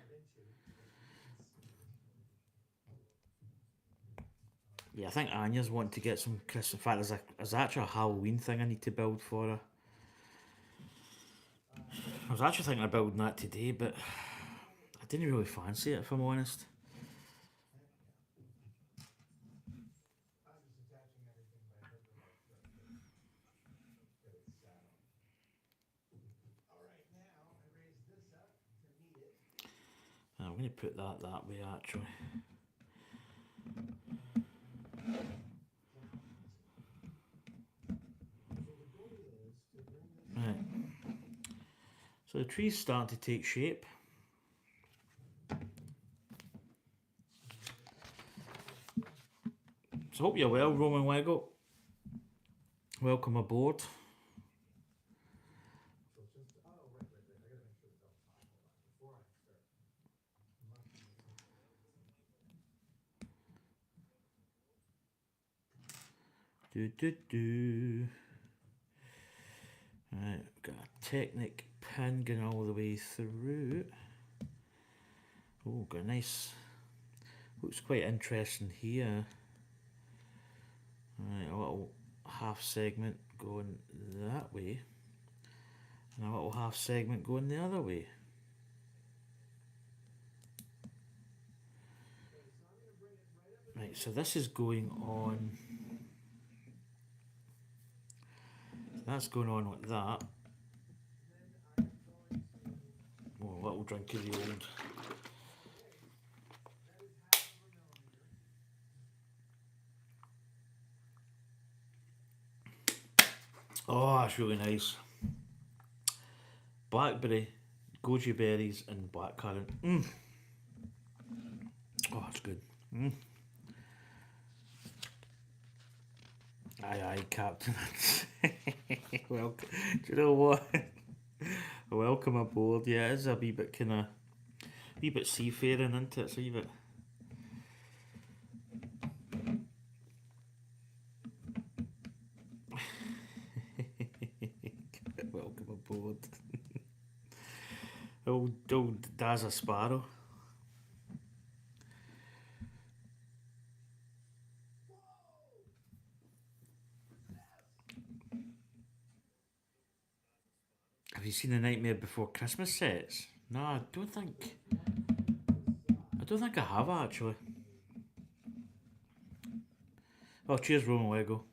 Yeah, I think Anya's wanting to get some Christmas. In fact, there's actually a Halloween thing I need to build for her. I was actually thinking of building that today, but I didn't really fancy it, if I'm honest. I'm going to put that way, actually. Right. So the tree's starting to take shape. So hope you're well, Roman Lego. Welcome aboard. Do do do. Right, got a Technic pin going all the way through. Oh, got a nice. Looks quite interesting here. Right, a little half segment going that way, and a little half segment going the other way. Right, so this is going on. That's going on like that. Oh, a little drink of the old. Oh, that's really nice. Blackberry, goji berries, and blackcurrant. Oh, that's good. Aye, aye, Captain. Well, do you know what? Welcome aboard. Yeah, it is a wee bit kind of, wee bit seafaring, isn't it? It's a wee bit. Welcome aboard. Old Daz a Sparrow. Have you seen the Nightmare Before Christmas sets? No, I don't think. I don't think I have actually. Oh, cheers, Roman Lego.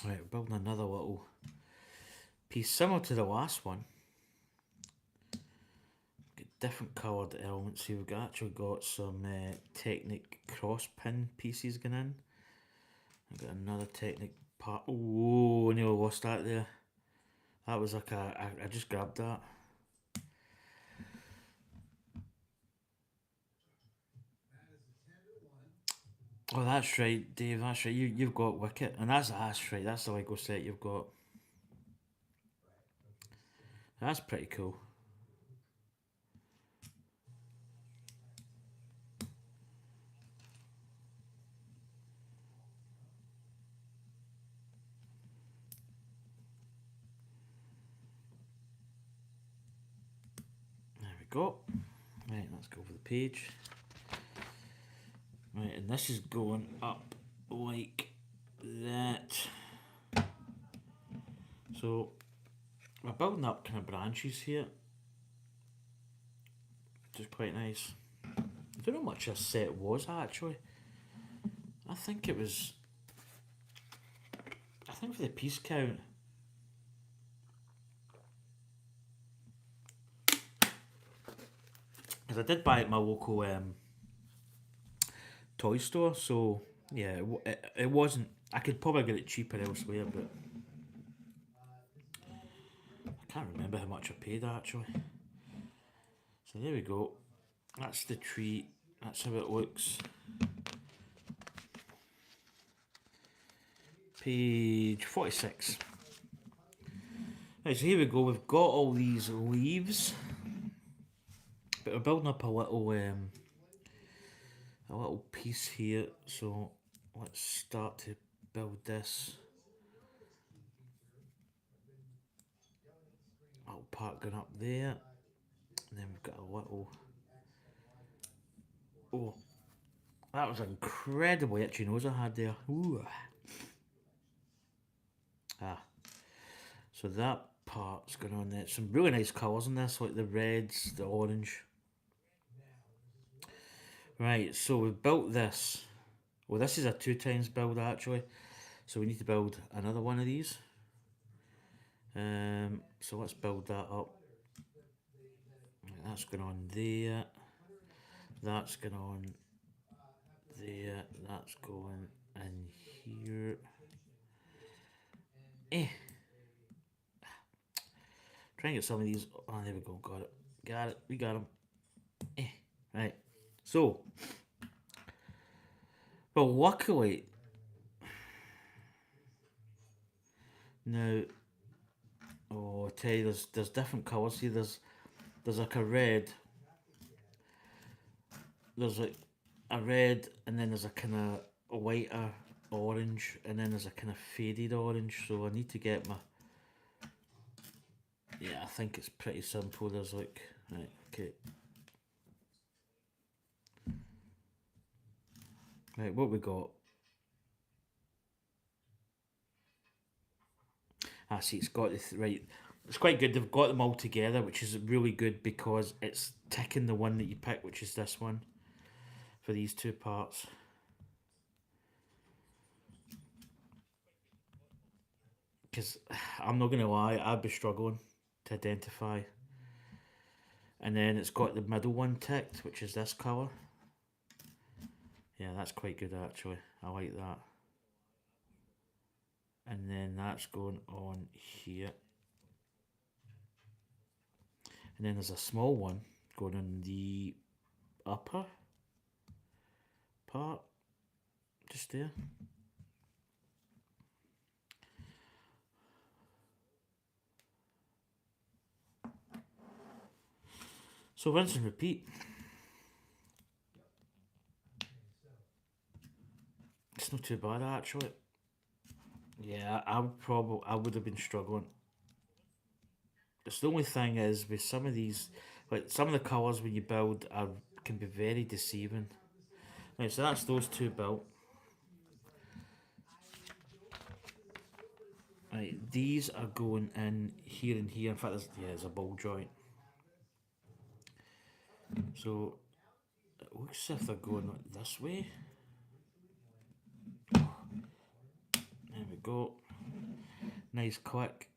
Right, we're building another little piece similar to the last one. Got different coloured elements here. We've actually got some Technic cross pin pieces going in. I've got another Technic part. Oh, I nearly lost that there. That was like I just grabbed that. Oh, that's right, Dave. That's right. You've got Wicket, and that's right. That's the Lego set you've got. That's pretty cool. There we go. Right, let's go over the page. Right, and this is going up like that. So we're building up kind of branches here, which is quite nice. I don't know how much this set was actually. I think it was. I think for the piece count. Because I did buy it at my local toy store, so yeah, it wasn't. I could probably get it cheaper elsewhere, but I can't remember how much I paid actually. So there we go. That's the tree. That's how it looks. Page 46. Right, so here we go. We've got all these leaves, but we're building up a little piece here. So let's start to build this. Little part going up there, and then we've got a little. Oh, that was an incredibly itchy nose I had there. Ooh. Ah, so that part's going on there. Some really nice colours in this, like the reds, the orange. Right, so we've built this. Well, this is a 2 times build actually, so we need to build another one of these. So let's build that up. That's going on there. That's going on there. That's going in here. Try and get some of these. Oh, there we go. Got it. Got it. We got them. Right. So, well, luckily, now, oh, I tell you, there's different colours here. There's like a red. There's like a red, and then there's a kind of whiter orange, and then there's a kind of faded orange. So I need to get my. Yeah, I think it's pretty simple. There's like, right, okay. Right, what we got? Ah, see, it's got this right. It's quite good. They've got them all together, which is really good because it's ticking the one that you pick, which is this one, for these two parts. Because I'm not gonna lie, I'd be struggling to identify. And then it's got the middle one ticked, which is this colour. Yeah, that's quite good actually. I like that. And then that's going on here. And then there's a small one going on the upper part, just there. So rinse and repeat. It's not too bad actually. Yeah, I would have been struggling. It's the only thing is with some of these, like some of the colours when you build are can be very deceiving. Right, so that's those two built. Right, these are going in here and here. In fact, there's a ball joint. So it looks as if they're going this way. There we go. Nice click.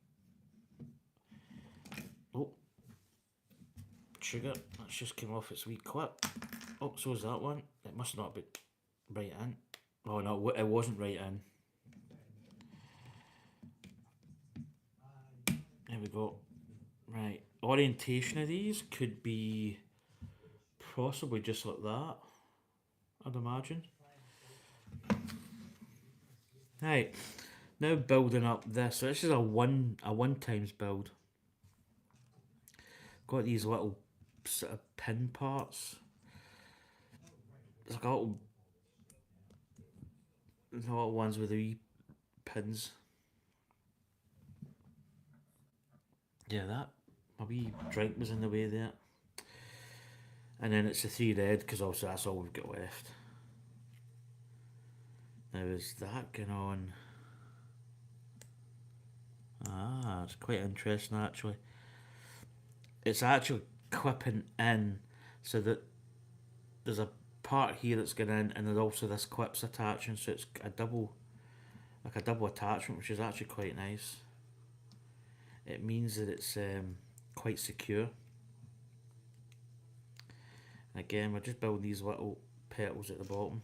Oh, sugar. That's just came off its wee clip. Oh, so is that one. It must not be right in. Oh no, it wasn't right in. There we go. Right. Orientation of these could be possibly just like that, I'd imagine. Right. Now building up this. So this is a one times build. Got these little sort of pin parts. There's like little ones with the wee pins. Yeah, that my wee drink was in the way there. And then it's the 3 red because obviously that's all we've got left. Now, is that going on? Ah, it's quite interesting actually. It's actually clipping in so that there's a part here that's going in, and there's also this clip's attaching, so it's a double, like a double attachment, which is actually quite nice. It means that it's quite secure. And again, we're just building these little petals at the bottom.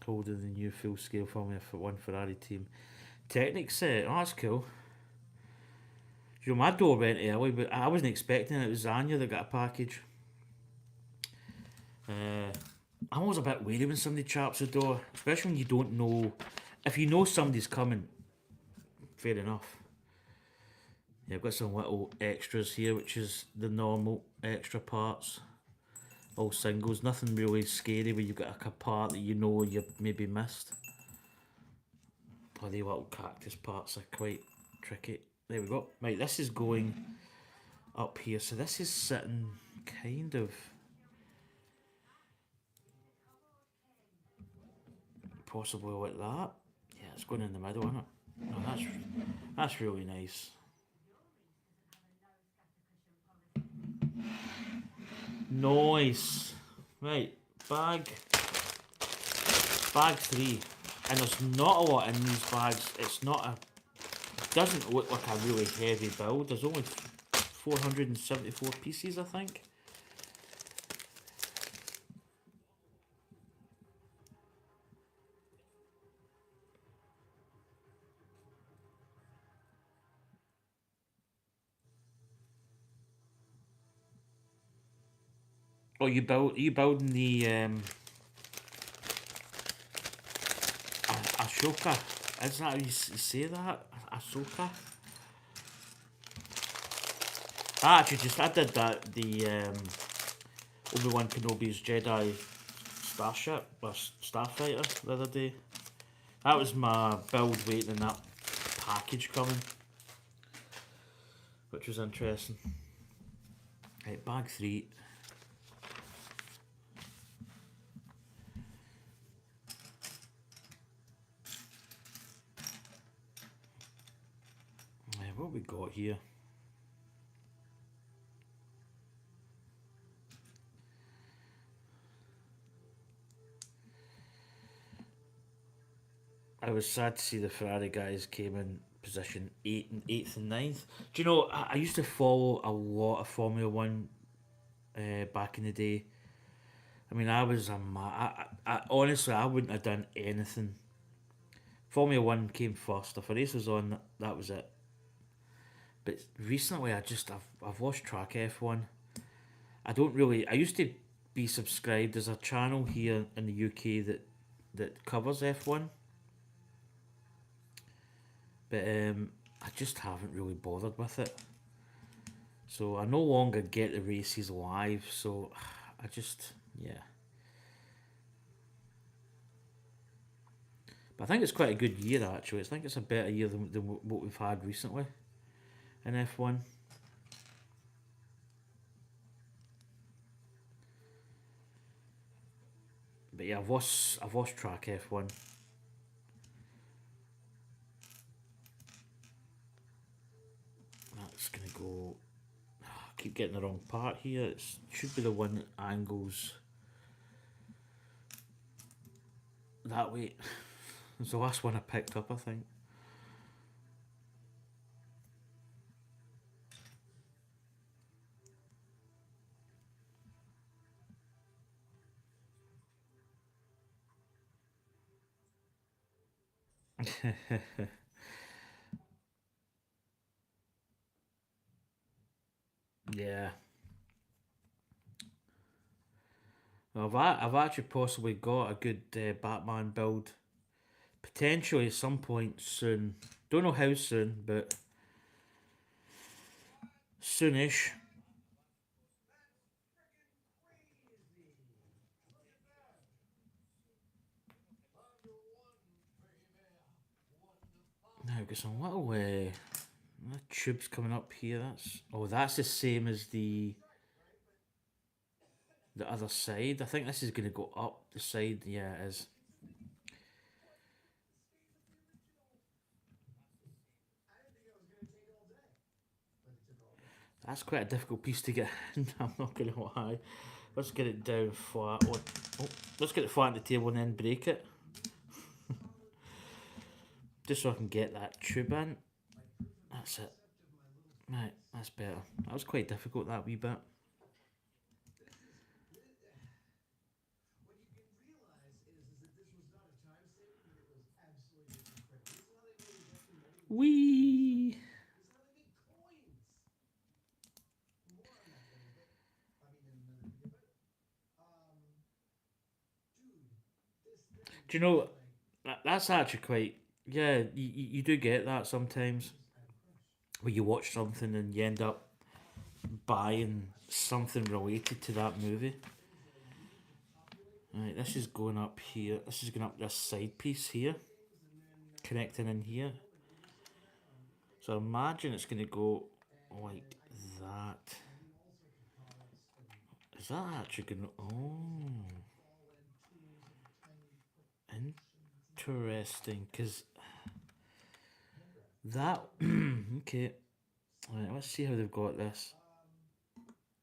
Holding the new full scale Formula One Ferrari team. Technic set, oh that's cool. You know, my door went early, but I wasn't expecting it. It was Anya that got a package. I'm always a bit wary when somebody traps the door, especially when you don't know. If you know somebody's coming, fair enough. Yeah, I've got some little extras here, which is the normal extra parts. All singles, nothing really scary when you've got like a part that you know you've maybe missed. Bloody little cactus parts are quite tricky. There we go. Right, this is going up here, so this is sitting kind of possibly like that. Yeah, it's going in the middle, isn't it? Oh, that's really nice. Nice. Right, bag three, and there's not a lot in these bags. It's not a. Doesn't look like a really heavy build. There's only 474 pieces, I think. Oh, you building the Ashoka? Isn't that how you say that? Ahsoka? I did that the Obi-Wan Kenobi's Jedi Starship or Starfighter the other day. That was my build waiting in that package coming, which was interesting. Right, bag three. What we got here? I was sad to see the Ferrari guys came in position 8th and 9th. Do you know, I used to follow a lot of Formula One back in the day. I mean, I was a honestly, I wouldn't have done anything. Formula One came first. If a race was on, that was it. But recently, I've lost track of F1. I don't really. I used to be subscribed. There's a channel here in the UK that covers F1, but I just haven't really bothered with it. So I no longer get the races live. So I just yeah. But I think it's quite a good year actually. I think it's a better year than what we've had recently in F1. But yeah, I've lost track of F1. That's gonna go. I keep getting the wrong part here. It should be the one that angles that way. It's the last one I picked up, I think. Yeah. Well, I've actually possibly got a good Batman build. Potentially at some point soon. Don't know how soon, but soonish. Now we've got some little tubes coming up here. That's the same as the other side. I think this is going to go up the side. Yeah, it is. That's quite a difficult piece to get in. I'm not going to lie. Let's get it down flat. Let's get it flat on the table and then break it. Just so I can get that tube in. That's it. Right, that's better. That was quite difficult, that wee bit. Wee! Do you know, that's actually quite. Yeah, you do get that sometimes. Where you watch something and you end up buying something related to that movie. Right, this is going up here. This is going up this side piece here, connecting in here. So imagine it's going to go like that. Is that actually going to... Oh, interesting. Because that... okay. Right, let's see how they've got this.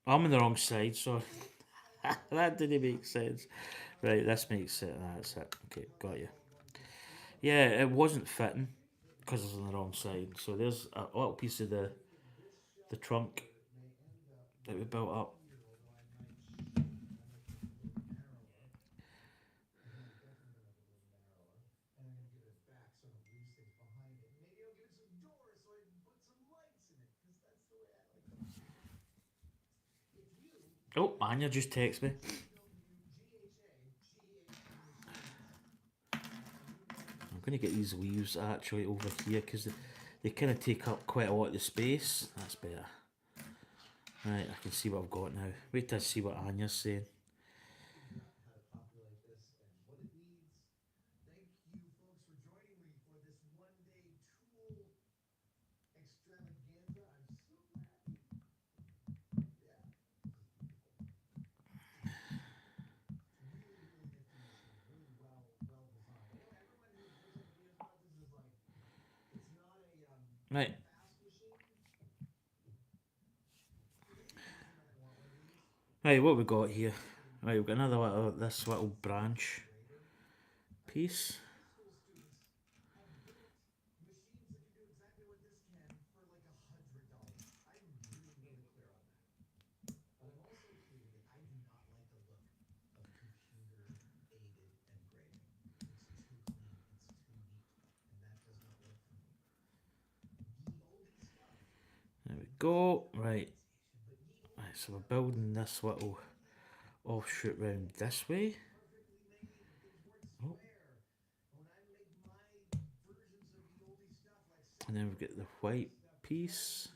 I'm on the wrong side, sorry. That didn't make sense. Right, this makes it. That's it. Okay, got you. Yeah, it wasn't fitting because it's on the wrong side. So there's a little piece of the trunk that we built up. Oh, Anya just texted me. I'm going to get these leaves actually over here because they kind of take up quite a lot of the space. That's better. Right, I can see what I've got now. Wait till I see what Anya's saying. Right. Right, what we got here? Right, we've got another little, this little branch piece. There we go. Right. Right, so we're building this little offshoot round this way. Oh. And then we've got the white piece.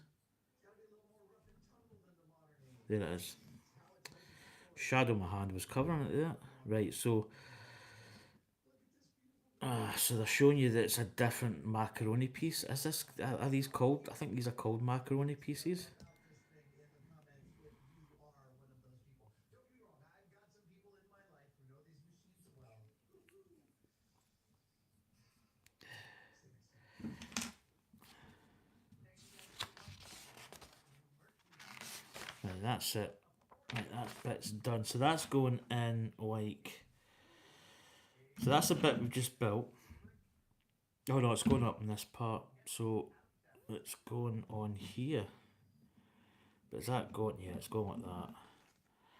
There it is. Shadow my hand was covering it there. Right, so they're showing you that it's a different macaroni piece. Is this are these called? I think these are called macaroni pieces. Right, that's it. Right, that bit's done. So that's going in like. So that's the bit we've just built. Oh no, it's going up in this part. So it's going on here. But is that going? Yeah, it's going like that.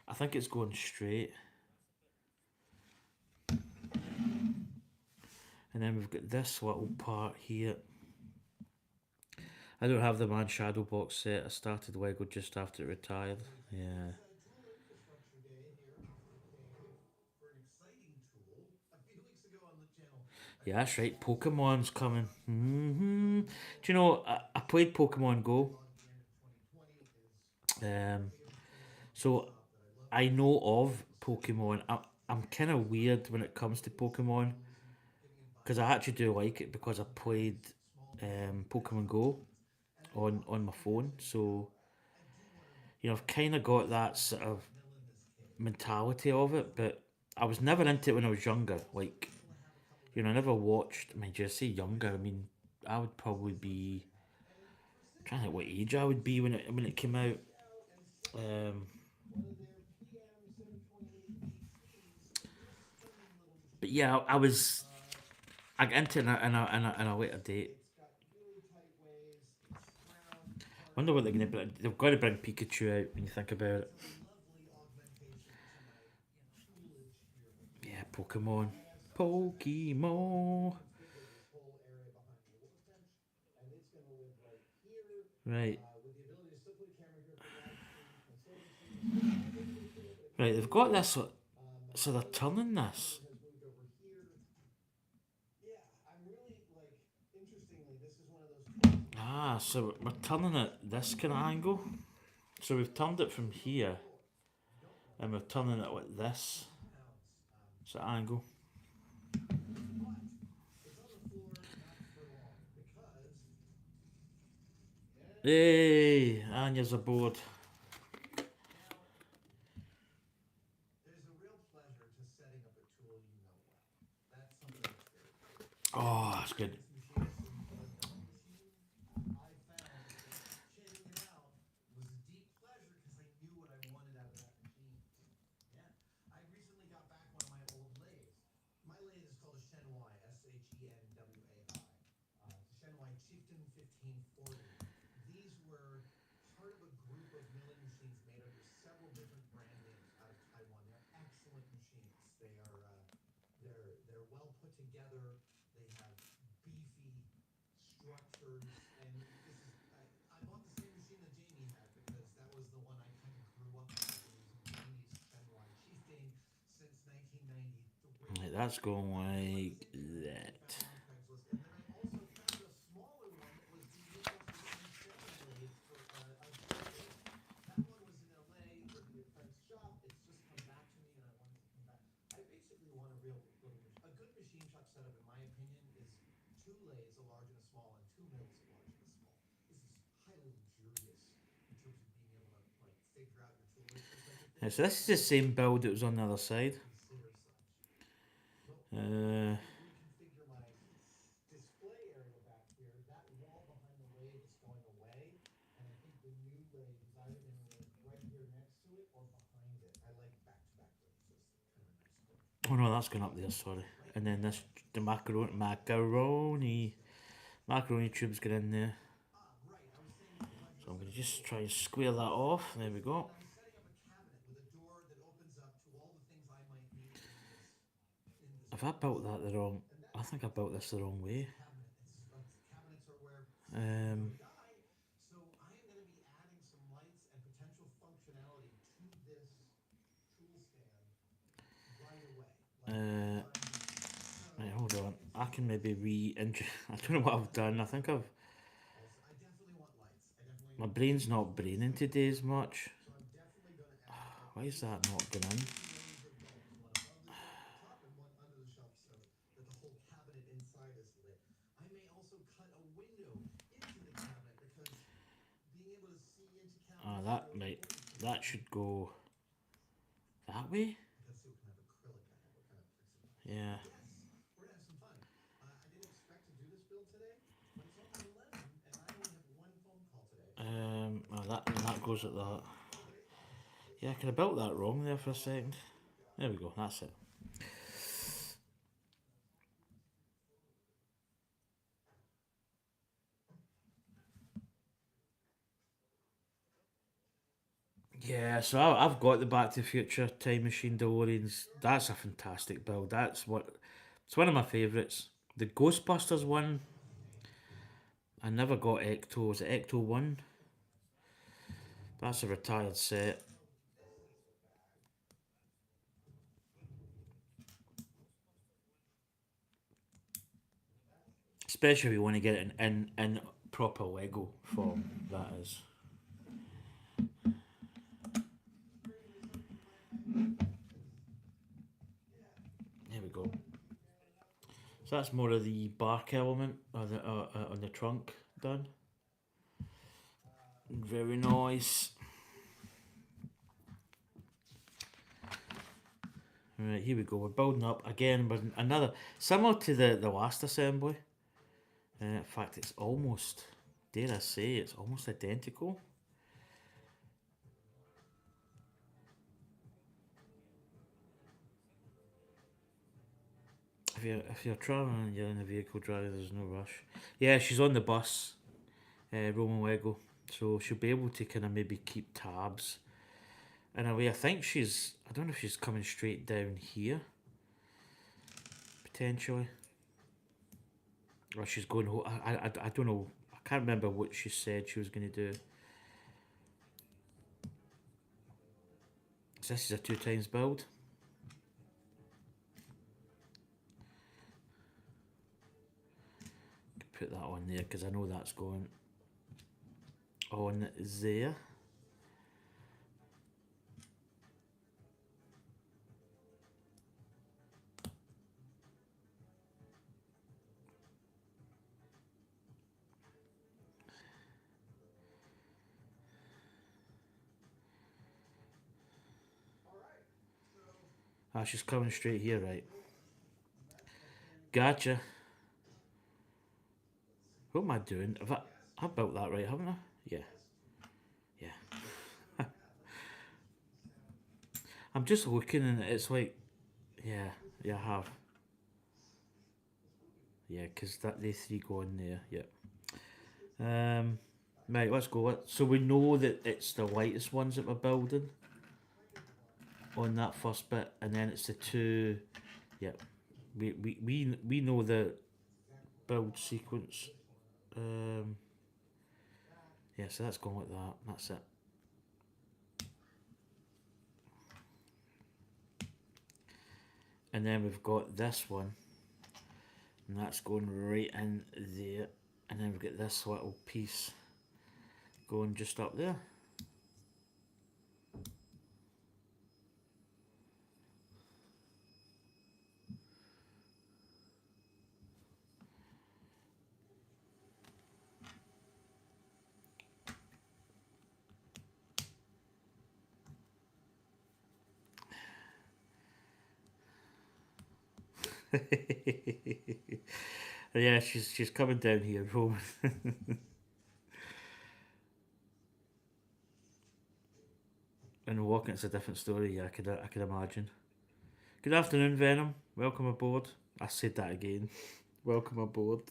I think it's going straight. And then we've got this little part here. I don't have the Man Shadow box set. I started Lego just after it retired. Yeah. Yeah, that's right. Pokemon's coming. Do you know, I played Pokemon Go. Um, so I know of Pokemon. I'm kind of weird when it comes to Pokemon because I actually do like it because I played Pokemon Go on my phone. So I've kind of got that sort of mentality of it, but I was never into it when I was younger. Like, I never watched. I mean, just say younger. I mean, I would probably be I'm trying to think what age I would be when it came out. Um, but yeah, I got into it in a later date. Wonder what they're gonna bring. They've got to bring Pikachu out when you think about it. Yeah, Pokemon. Pokemon. Right. Right, they've got this. So they're turning this. So we're turning it this kind of angle. So we've turned it from here, and we're turning it like this sort of angle. Hey, Anya's aboard. Oh, that's good. Right, that's going like that. Yeah, so this is the same build that was on the other side. Uh, oh no, that's going up there. Sorry. And then the macaroni tubes get in there. So I'm going to just try and square that off. There we go. Have I built that the wrong? I think I built this the wrong way. Um, uh, right, hold on. I can maybe I don't know what I've done. I think my brain's not braining today as much. Why is that not going in? That should go that way. Yeah. That goes at that. Yeah, I could have built that wrong there for a second. There we go. That's it. Yeah, so I've got the Back to the Future Time Machine DeLoreans. That's a fantastic build. It's one of my favourites. The Ghostbusters one, I never got Ecto. Was it Ecto 1? That's a retired set. Especially if you want to get it in proper Lego form, that is. There we go. So that's more of the bark element on the trunk done. Very nice. Right, here we go. We're building up again with another similar to the last assembly. In fact, it's almost, dare I say, it's almost identical. If you're traveling and you're in a vehicle driver, there's no rush. Yeah, she's on the bus, Roman Lego, so she'll be able to kind of maybe keep tabs. In a way, I think she's. I don't know if she's coming straight down here, potentially, or she's going. I don't know. I can't remember what she said she was going to do. So this is a 2x build. Put that on there because I know that's going on there. Ah, she's coming straight here, right? Gotcha. What am I doing? I built that right, haven't I? Yeah. Yeah. I'm just looking and it's like, yeah, I have. Yeah, because they three go in there, yeah. Right, let's go. So we know that it's the lightest ones that we're building on that first bit, and then it's the two, yeah. We know the build sequence. Yeah, so that's going like that. That's it. And then we've got this one, and that's going right in there. And then we've got this little piece going just up there. Yeah, she's coming down here, Roman. And walking, it's a different story. Yeah, I could imagine. Good afternoon, Venom. Welcome aboard. I said that again. Welcome aboard.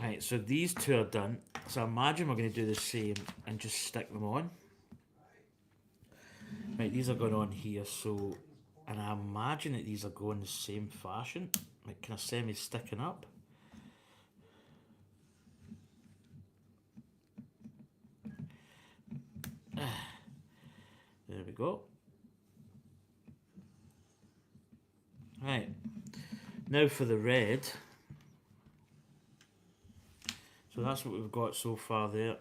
Right, so these two are done. So I imagine we're going to do the same and just stick them on. Right, these are going on here, so, and I imagine that these are going the same fashion, like kind of semi-sticking up. There we go. Right, now for the red. So that's what we've got so far there.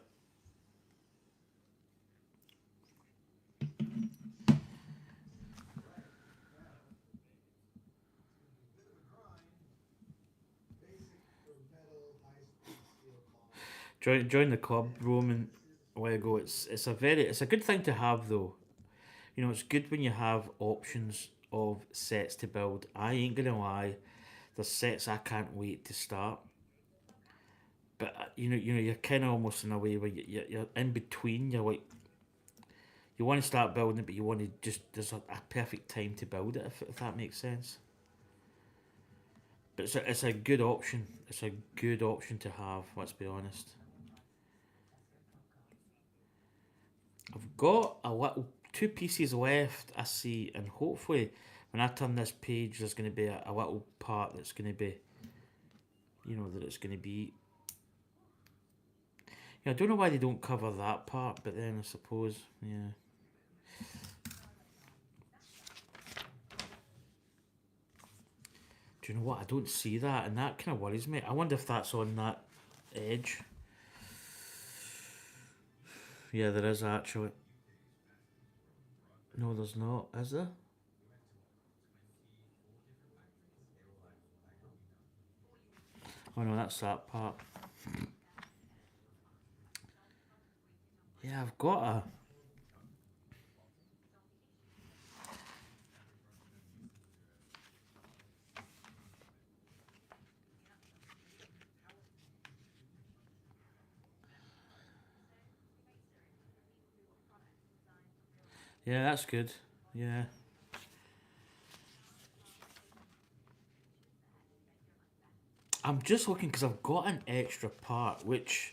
Join the club, Roman Lego. It's a good thing to have though. You know, it's good when you have options of sets to build. I ain't gonna lie, there's sets I can't wait to start. But you're kind of almost in a way where you're in between. You're like, you want to start building it, but you want to just there's a perfect time to build it if that makes sense. But it's a good option. It's a good option to have. Let's be honest. I've got a little two pieces left. I see, and hopefully, when I turn this page, there's going to be a little part that's going to be, that it's going to be. Yeah, I don't know why they don't cover that part, but then I suppose, yeah. Do you know what? I don't see that, and that kind of worries me. I wonder if that's on that edge. Yeah, there is actually. No, there's not, is there? Oh no, that's that part. Yeah, I've got a. Yeah, that's good. Yeah. I'm just looking because I've got an extra part, which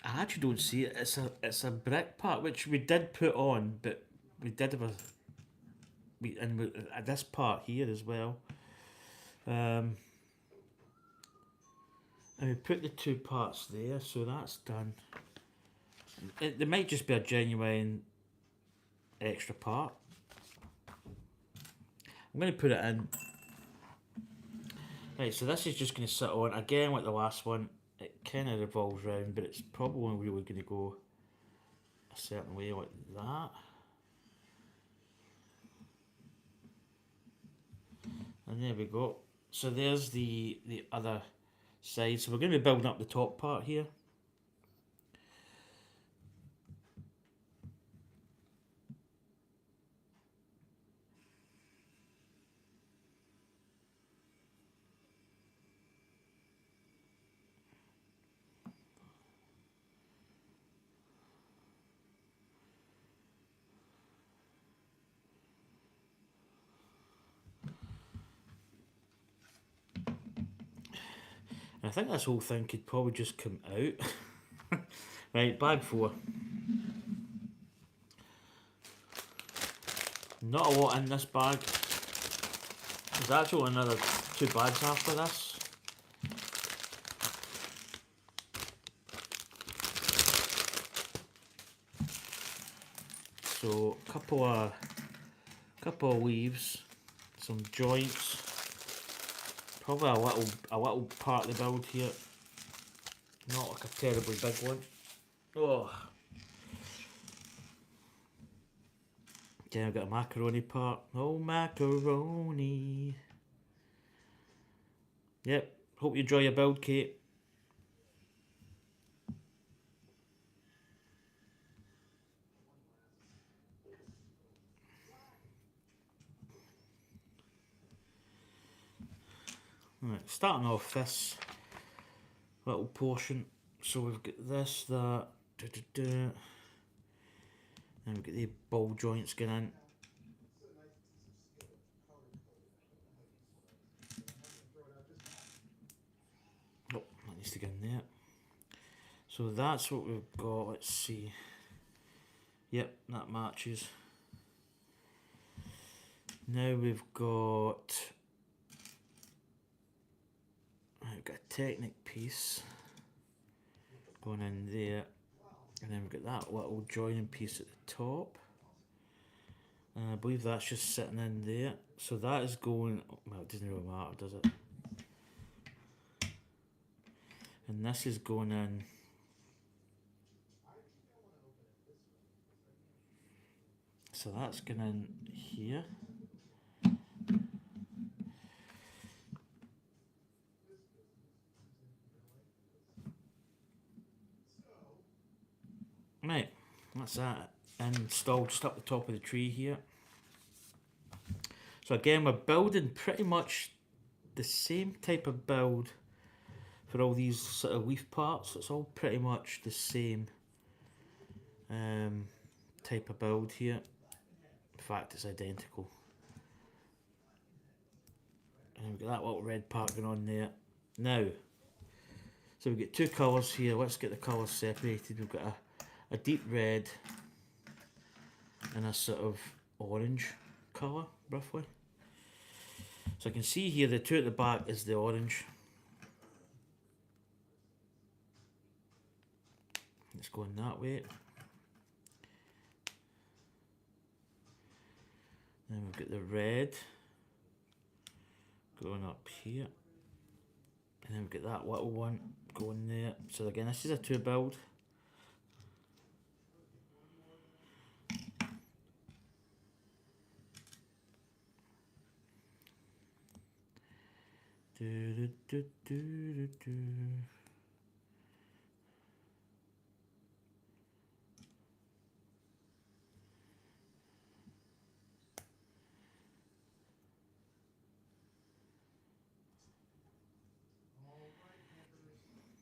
I actually don't see it. It's a brick part, which we did put on, but we did have a this part here as well. Um, and we put the two parts there, so that's done. There might just be a genuine extra part. I'm going to put it in. Right, so this is just going to sit on again like the last one. It kind of revolves round, but it's probably really going to go a certain way like that. And there we go. So there's the other side. So we're going to be building up the top part here. And I think this whole thing could probably just come out. Right, bag 4. Not a lot in this bag. There's actually another 2 bags after this. So couple of leaves, some joints, probably a little part of the build here. Not like a terribly big one. Oh. Then I've got a macaroni part. Oh, macaroni. Yep. Hope you enjoy your build, Kate. Right, starting off this little portion. So we've got this, that, and we've got the ball joints going in. Oh, that needs to get in there. So that's what we've got. Let's see. Yep, that matches. Now we've got a Technic piece going in there, and then we've got that little joining piece at the top. And I believe that's just sitting in there. So that is going. Well, it doesn't really matter, does it? And this is going in. So that's going in here. Right, that's that installed just up the top of the tree here. So again, we're building pretty much the same type of build for all these sort of leaf parts. It's all pretty much the same type of build here. In fact, it's identical. And we've got that little red part going on there. Now, so we've got 2 colours here. Let's get the colours separated. We've got a deep red and a sort of orange colour, roughly. So I can see here the 2 at the back is the orange. It's going that way. Then we've got the red going up here. And then we've got that little one going there. So again, this is a 2 build.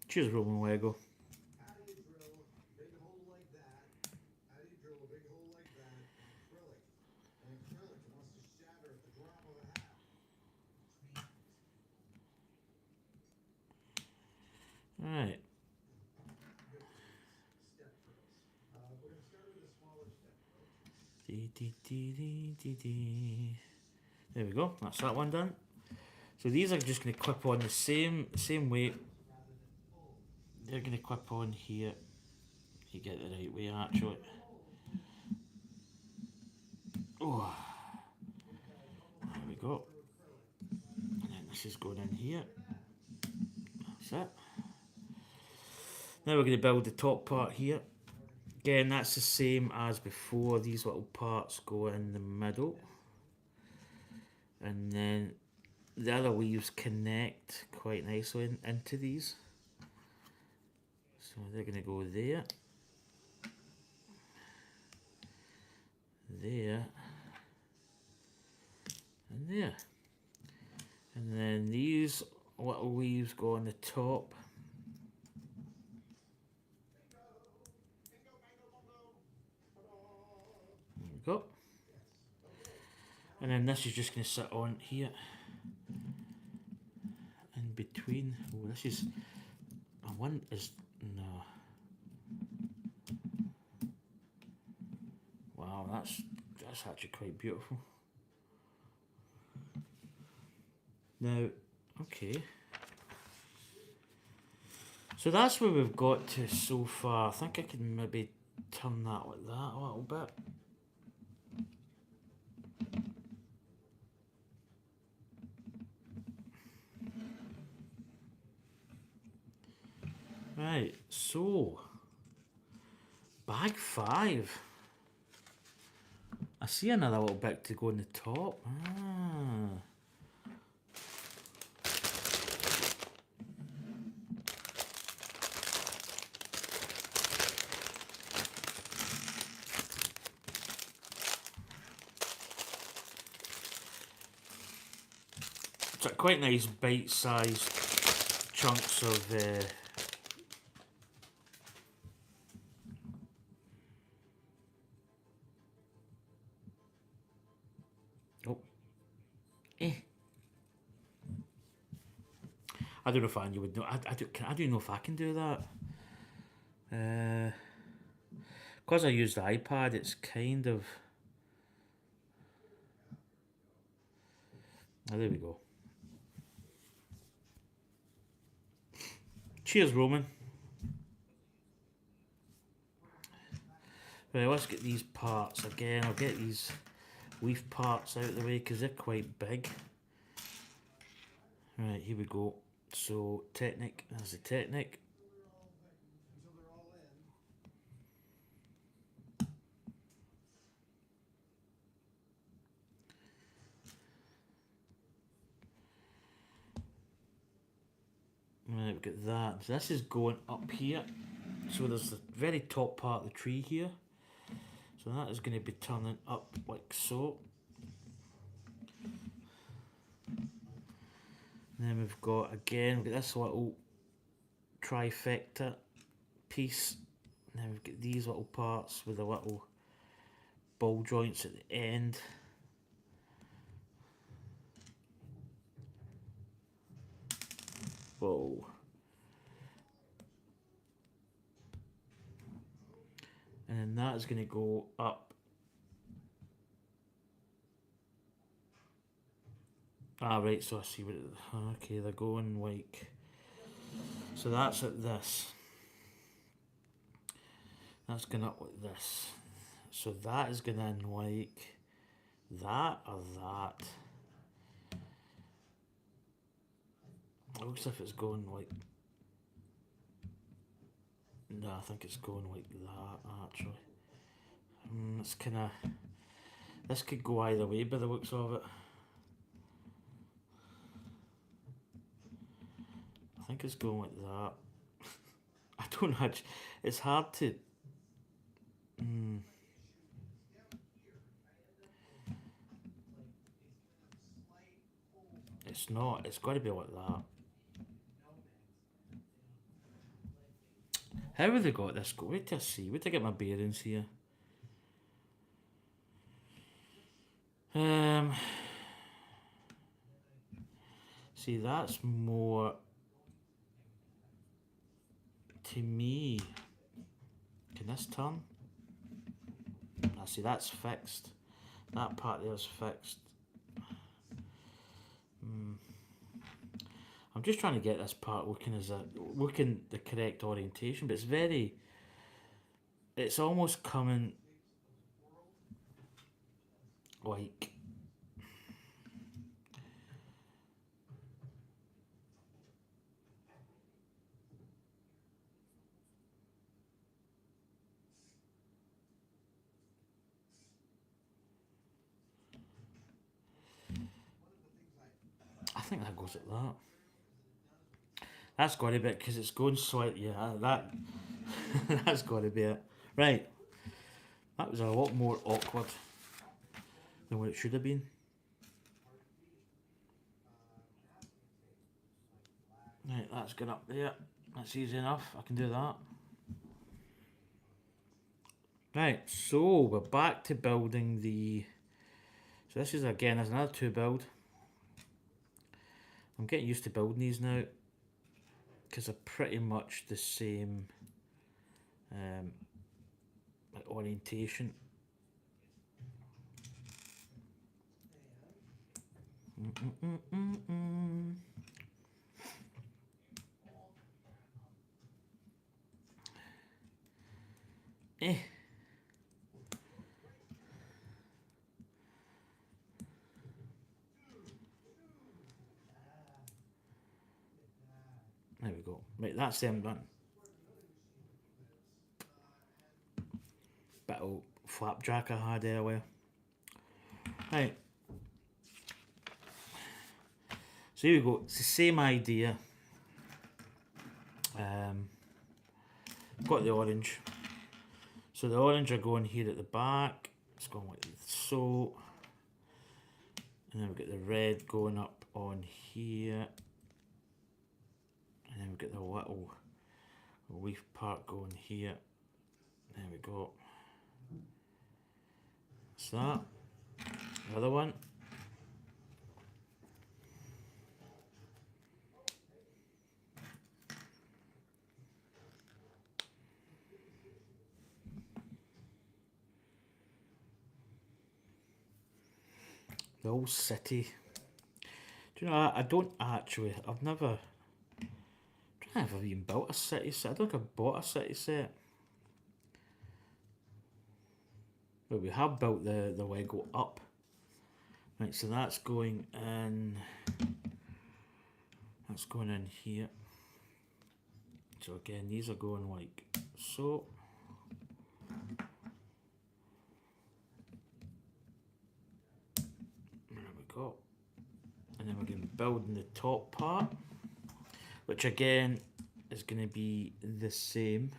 Cheers, Roman Lego. How do you drill a big hole like that? How do you drill a big hole like that in acrylic? And acrylic wants to shatter at the drop of a hat. Right. Step drills. We're going to start with a smaller step drill. There we go. That's that one done. So these are just going to clip on the same way. They're going to clip on here. You get the right way actually. Oh, there we go. And then this is going in here. That's it. Now we're going to build the top part here. Again, that's the same as before. These little parts go in the middle. And then the other weaves connect quite nicely into these. So they're going to go there. There. And there. And then these little weaves go on the top. There we go. And then this is just going to sit on here. In between. Oh, this is... One is... No. Wow, that's actually quite beautiful. Now, okay. So that's where we've got to so far. I think I can maybe turn that like that a little bit. Right, so bag 5. I see another little bit to go on the top. Ah. It's a quite nice bite-sized chunks of I don't know if Anya would know. I don't know if I can do that. Because I use the iPad, it's kind of... Oh, there we go. Cheers, Roman. Right, let's get these parts again. I'll get these leaf parts out of the way because they're quite big. Right, here we go. So, Technic, there's the Technic. Right, we've got that. So this is going up here. So there's the very top part of the tree here. So that is going to be turning up like so. And then we've got, again, we've got this little trifecta piece. And then we've got these little parts with the little ball joints at the end. Whoa. And then that is going to go up. Ah, right, so I see what it... Okay, they're going like... So that's at this. That's going up like this. So that is going in like that or that. It looks as if it's going like. No, I think it's going like that actually. It's kind of. This could go either way by the looks of it. I think it's going like that. I don't know. It's hard to. Mm, it's not. It's got to be like that. How have they got this go? Wait till I see. Wait till I get my bearings here. Um. See, that's more to me. Can this turn? I see that's fixed. That part there's fixed. I'm just trying to get this part looking the correct orientation, but it's very. It's almost coming like. I think that goes like that. That's got to be it because it's going slightly. Yeah, that that's got to be it. Right, that was a lot more awkward than what it should have been. Right, that's good up there. That's easy enough. I can do that. Right, so we're back to building the. So this is again, there's another 2 build. I'm getting used to building these now because they're pretty much the same like orientation. Eh. There we go. Right, that's them done. Bit of flapjack I had earlier. Right. So here we go. It's the same idea. Got the orange. So the orange are going here at the back. It's going like so. And then we've got the red going up on here. And then we've got the little leaf part going here. There we go. That's that. The other one. The old city. Do you know, I don't actually, I've never, I don't know if I've even built a city set. I don't think I've bought a city set. But we have built the Lego up. Right, so that's going in, here. So again, these are going like so. There we go. And then we're going to build in the top part, which again is going to be the same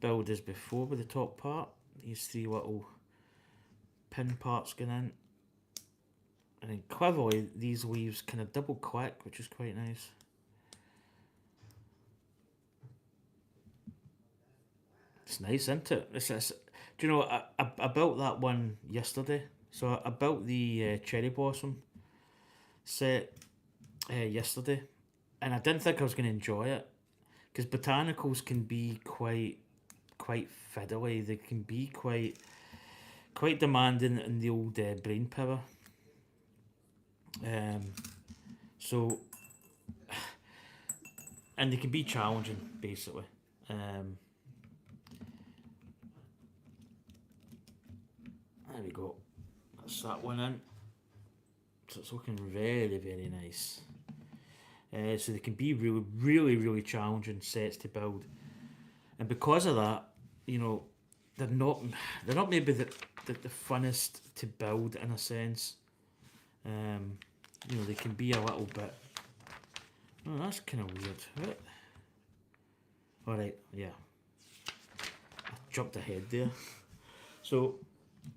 build as before with the top part. These 3 little pin parts going in. And then cleverly, these leaves kind of double click, which is quite nice. It's nice, isn't it? Do you know, I built that one yesterday. So I built the cherry blossom set yesterday. And I didn't think I was going to enjoy it. Because botanicals can be quite fiddly. They can be quite demanding in the old brain power. So, and they can be challenging, basically. There we go. That's that one in. So it's looking very, very nice. So they can be really, really, really challenging sets to build. And because of that, you know, they're not they're not maybe the funnest to build in a sense. You know, they can be a little bit. Oh, that's kind of weird. What? All right, yeah, I jumped ahead there. So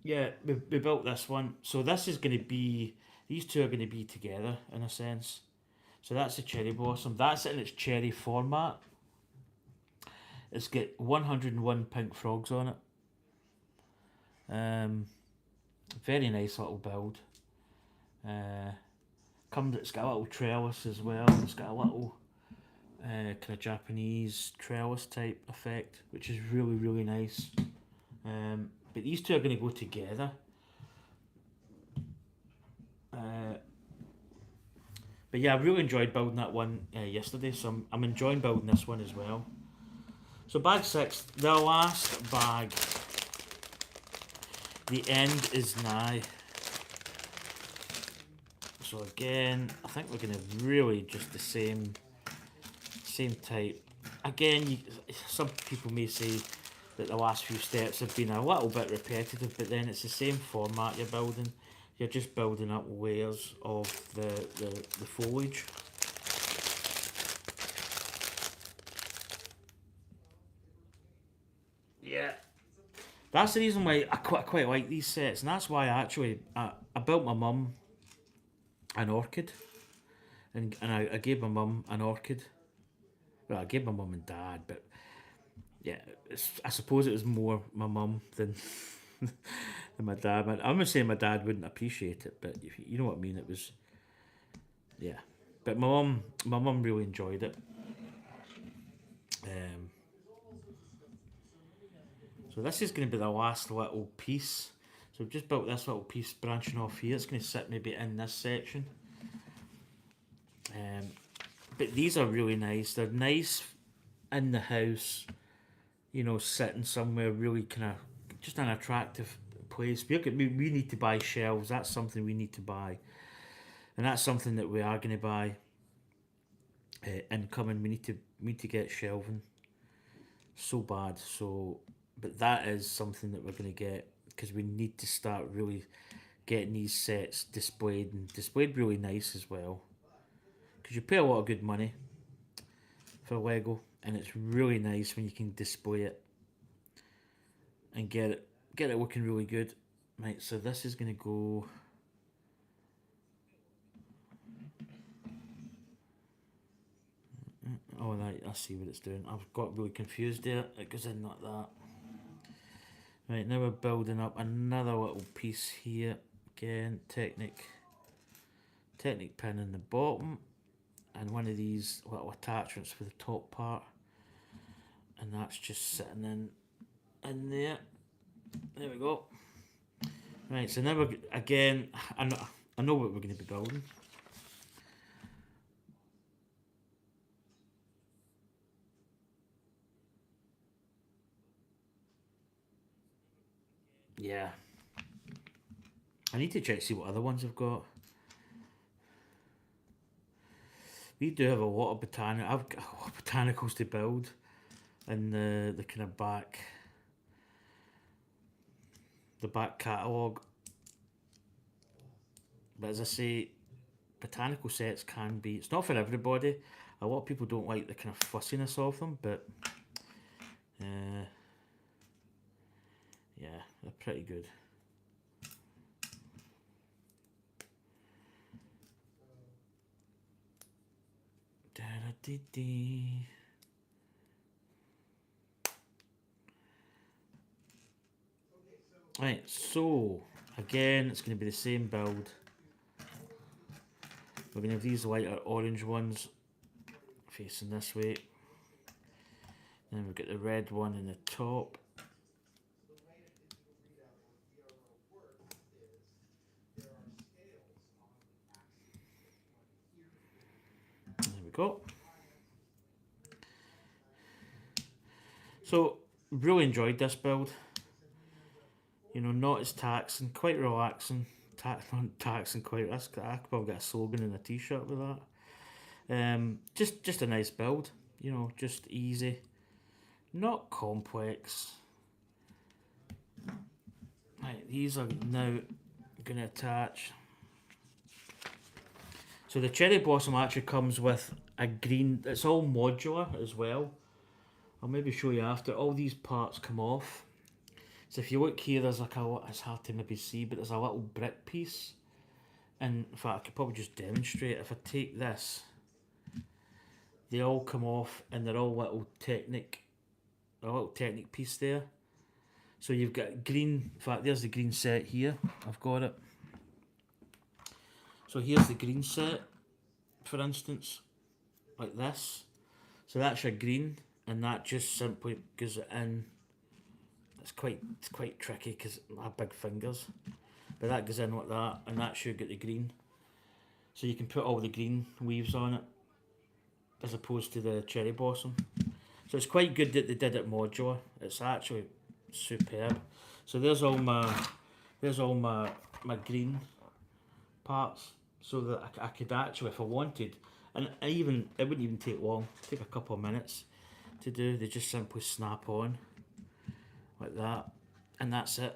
yeah, we built this one. So this is going to be these two are going to be together in a sense. So that's the cherry blossom. That's in its cherry format. It's got 101 pink frogs on it. Very nice little build. It's got a little trellis as well. It's got a little kind of Japanese trellis type effect, which is really, really nice. But these two are going to go together. But yeah, I really enjoyed building that one yesterday, so I'm enjoying building this one as well. So bag 6, the last bag. The end is nigh. So again, I think we're going to really just the same type. Again, some people may say that the last few steps have been a little bit repetitive, but then it's the same format you're building. You're just building up layers of the foliage. Yeah. That's the reason why I quite like these sets, and that's why I built my mum an orchid, and I gave my mum an orchid. Well, I gave my mum and dad, but yeah, I suppose it was more my mum than than my dad. I'm gonna say my dad wouldn't appreciate it, but if you know what I mean, it was yeah. But my mum really enjoyed it. Um, so this is going to be the last little piece. So we've just built this little piece branching off here. It's going to sit maybe in this section. But these are really nice. They're nice in the house, you know, sitting somewhere really kind of just an attractive place. We need to buy shelves. That's something we need to buy, and that's something that we are going to buy. Incoming, we need to get shelving so bad. So, but that is something that we're going to get because we need to start really getting these sets displayed and displayed really nice as well. Because you pay a lot of good money for Lego, and it's really nice when you can display it and get it looking really good. Right, so this is gonna go. Oh, right, I see what it's doing. I've got really confused there. It goes in like that. Right, now we're building up another little piece here. Again, Technic pin in the bottom, and one of these little attachments for the top part, and that's just sitting in there. There we go. Right, so now we're again. I know what we're going to be building. Yeah, I need to check see what other ones I've got. We do have a lot of I've got a lot of botanicals to build, in the kind of back catalogue. But as I say, botanical sets can be. It's not for everybody. A lot of people don't like the kind of fussiness of them, but uh, yeah, they're pretty good. Da-da-dee-dee. Right, so again, it's going to be the same build. We're going to have these lighter orange ones facing this way. Then we've got the red one in the top. There we go. So, really enjoyed this build. You know, not as taxing, quite relaxing. Not taxing quite. I could probably get a slogan and a t-shirt with that. Just a nice build, you know, just easy, not complex. Right, these are now going to attach. So the cherry blossom actually comes with a green. It's all modular as well. I'll maybe show you after. All these parts come off. So if you look here, there's like a. It's hard to maybe see, but there's a little brick piece. And in fact, I could probably just demonstrate. If I take this, they all come off, and they're all a little Technic piece there. So you've got green. In fact, there's the green set here. I've got it. So here's the green set, for instance, like this. So that's your green, and that just simply goes in. It's quite tricky because I have big fingers, but that goes in like that, and that should get the green. So you can put all the green weaves on it, as opposed to the cherry blossom. So it's quite good that they did it modular. It's actually superb. So there's all my green parts, so that I could actually, if I wanted, and it wouldn't even take long. Take a couple of minutes to do. They just simply snap on like that, and that's it.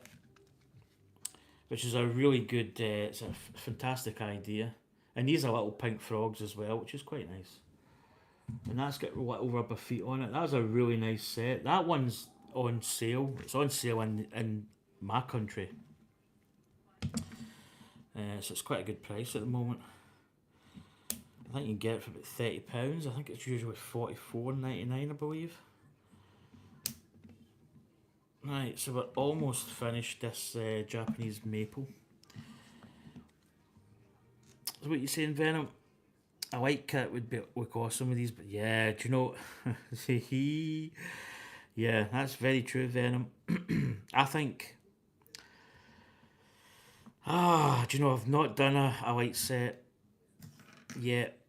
Which is a really good. It's a fantastic idea, and these are little pink frogs as well, which is quite nice. And that's got little rubber feet on it. That was a really nice set. That one's on sale. It's on sale in my country. So it's quite a good price at the moment. I think you can get it for about £30. I think it's usually $44.99, I believe. Right, so we're almost finished this Japanese maple. So what you saying, Venom? A white kit would look awesome with these, but yeah, do you know? Yeah, that's very true, Venom. I think. Do you know? I've not done a white set yet,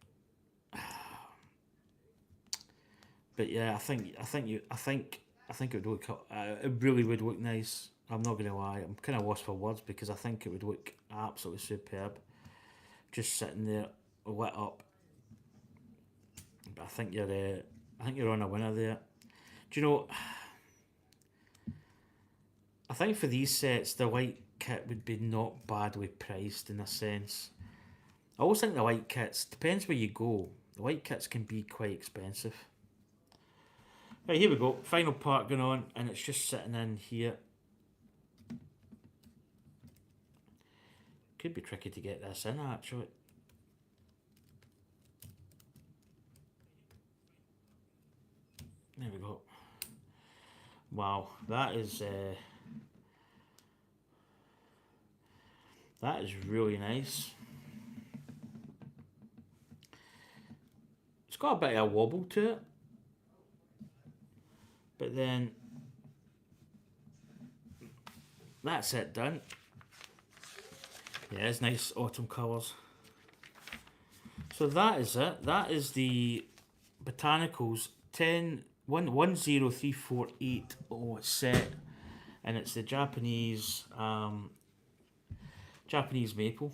but yeah, I think it would look. It really would look nice. I'm not gonna lie. I'm kind of lost for words because I think it would look absolutely superb, just sitting there lit up. But I think you're on a winner there. Do you know? I think for these sets, the white kit would be not badly priced in a sense. I always think the white kits, depends where you go, the white kits can be quite expensive. Right, here we go. Final part going on, and it's just sitting in here. Could be tricky to get this in, actually. There we go. Wow, that is really nice. It's got a bit of a wobble to it, but then that's it done. Yeah, it's nice autumn colours. So that is it. That is the Botanicals 10348 set, and it's the Japanese maple.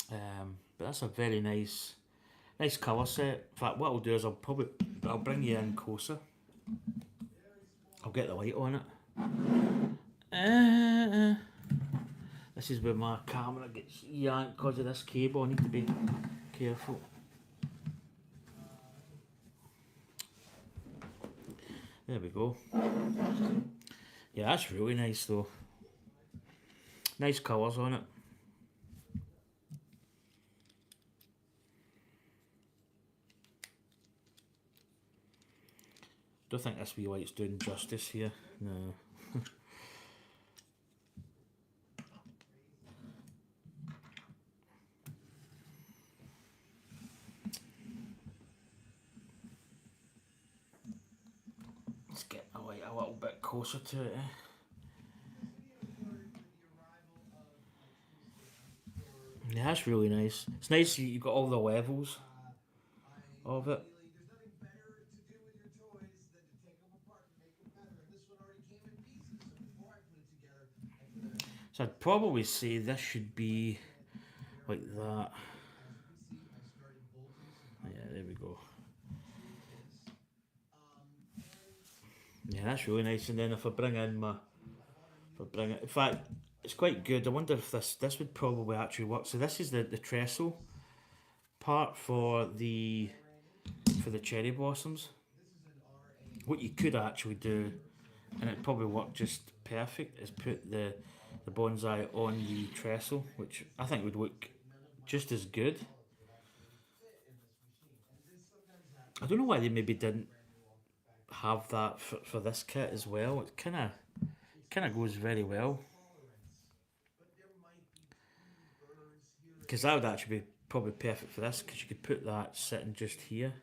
But that's a very nice colour set. In fact, what I'll do is I'll bring you in closer. I'll get the light on it. This is where my camera gets yanked because of this cable. I need to be careful. There we go. Yeah, that's really nice though. Nice colours on it. Don't think this wee light's doing justice here. No. Let's get a light a little bit closer to it. Yeah, that's really nice. It's nice you've got all the levels of it. So I'd probably say this should be like that. there we go. Yeah, that's really nice. And then if I bring in my, if I bring it, in fact, it's quite good. I wonder if this would probably actually work. So this is the trestle part for the cherry blossoms. What you could actually do, and it probably work just perfect, is put the bonsai on the trestle, which I think would look just as good. I don't know why they maybe didn't have that for this kit as well. It kind of goes very well, because that would actually be probably perfect for this, because you could put that sitting just here.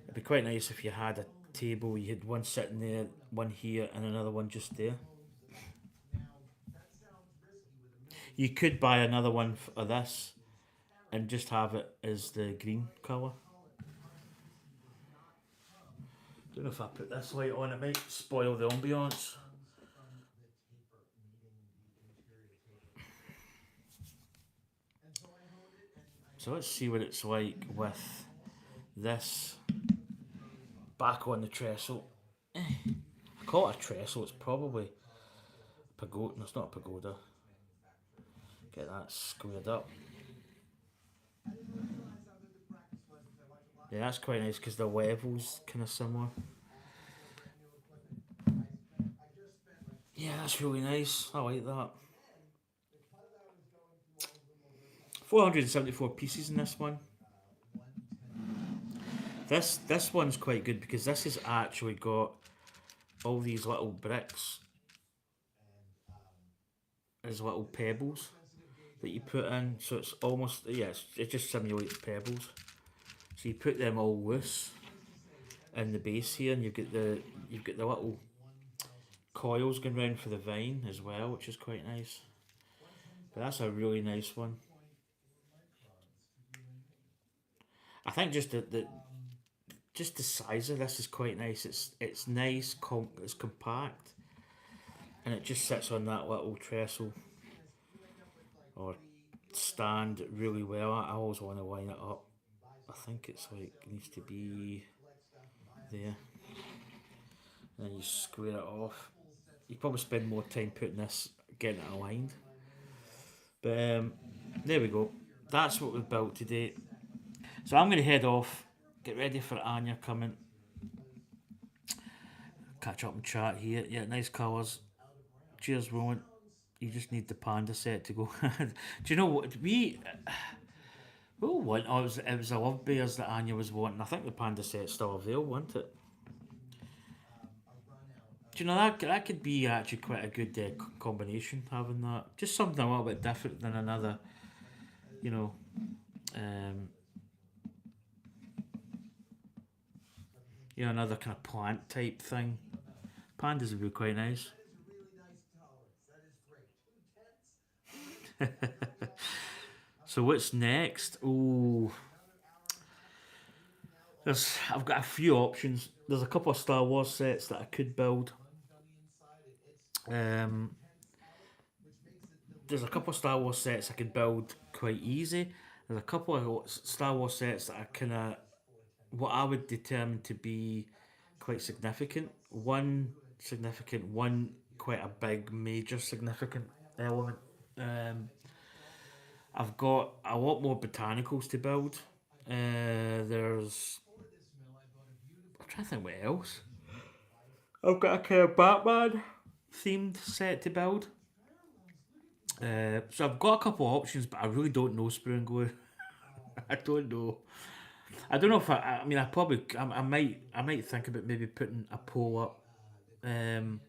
It'd be quite nice if you had a table, you had one sitting there, one here, and another one just there. You could buy another one of this and just have it as the green colour. Don't know if I put this light on, it might spoil the ambiance. So let's see what it's like with this back on the trestle. I call it a trestle, it's probably pagoda. No, it's not a pagoda. Get that squared up. Yeah, that's quite nice because the level's kind of similar. Yeah, that's really nice. I like that. 474 pieces in this one. This one's quite good because this has actually got all these little bricks as little pebbles that you put in. So it's almost, yeah, it just simulates pebbles. So you put them all loose in the base here, and you've got the little coils going round for the vine as well, which is quite nice. But that's a really nice one. I think just the size of this is quite nice. It's nice, it's compact, and it just sits on that little trestle or stand really well. I always want to line it up. I think it's like it needs to be there. And then you square it off. You probably spend more time putting this, getting it aligned. But there we go. That's what we've built today. So I'm going to head off, get ready for Anya coming. Catch up and chat here. Yeah, nice colours. Cheers, Rowan. You just need the panda set to go. Do you know what we all want? Oh, it was the love bears that Anya was wanting. I think the panda set's still available, isn't it? Do you know that could be actually quite a good combination, having that. Just something a little bit different than another, you know, um, another kind of plant type thing. Pandas would be quite nice. So what's next? Oh, I've got a few options. There's a couple of Star Wars sets that I could build. Um, there's a couple of Star Wars sets I could build quite easy. There's a couple of Star Wars sets that I kind of, what I would determine to be quite significant. One significant, one quite a big, major significant element. Um, I've got a lot more botanicals to build. There's, I'm trying to think what else. I've got a kind of Batman themed set to build. So I've got a couple of options, but I really don't know Sprue and Glue. I don't know. I don't know if I mean, I might think about maybe putting a poll up. Um,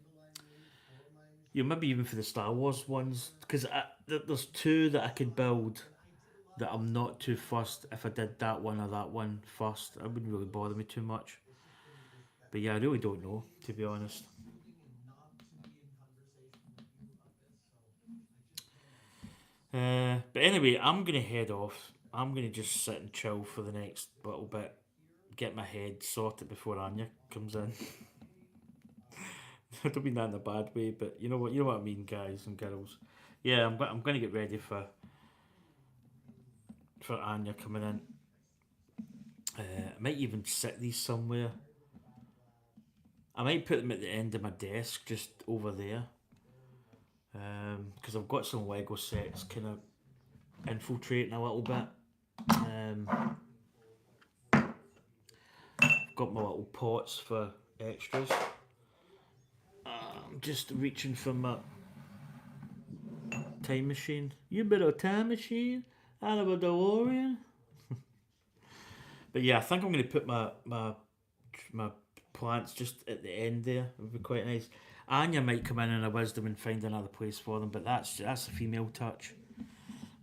maybe even for the Star Wars ones, because there's two that I could build that I'm not too fussed if I did that one or that one first. It wouldn't really bother me too much. But yeah, I really don't know, to be honest. But anyway, I'm gonna head off. I'm gonna just sit and chill for the next little bit, get my head sorted before Anya comes in. I don't mean that in a bad way, but you know what I mean, guys and girls. Yeah, I'm gonna get ready for Anya coming in. I might even sit these somewhere. I might put them at the end of my desk, just over there. Because I've got some Lego sets kind of infiltrating a little bit. Got my little pots for extras. I'm just reaching for my time machine. You bit of time machine? I have a DeLorean. But yeah, I think I'm going to put my plants just at the end there. It would be quite nice. Anya might come in a wisdom and find another place for them, but that's a female touch.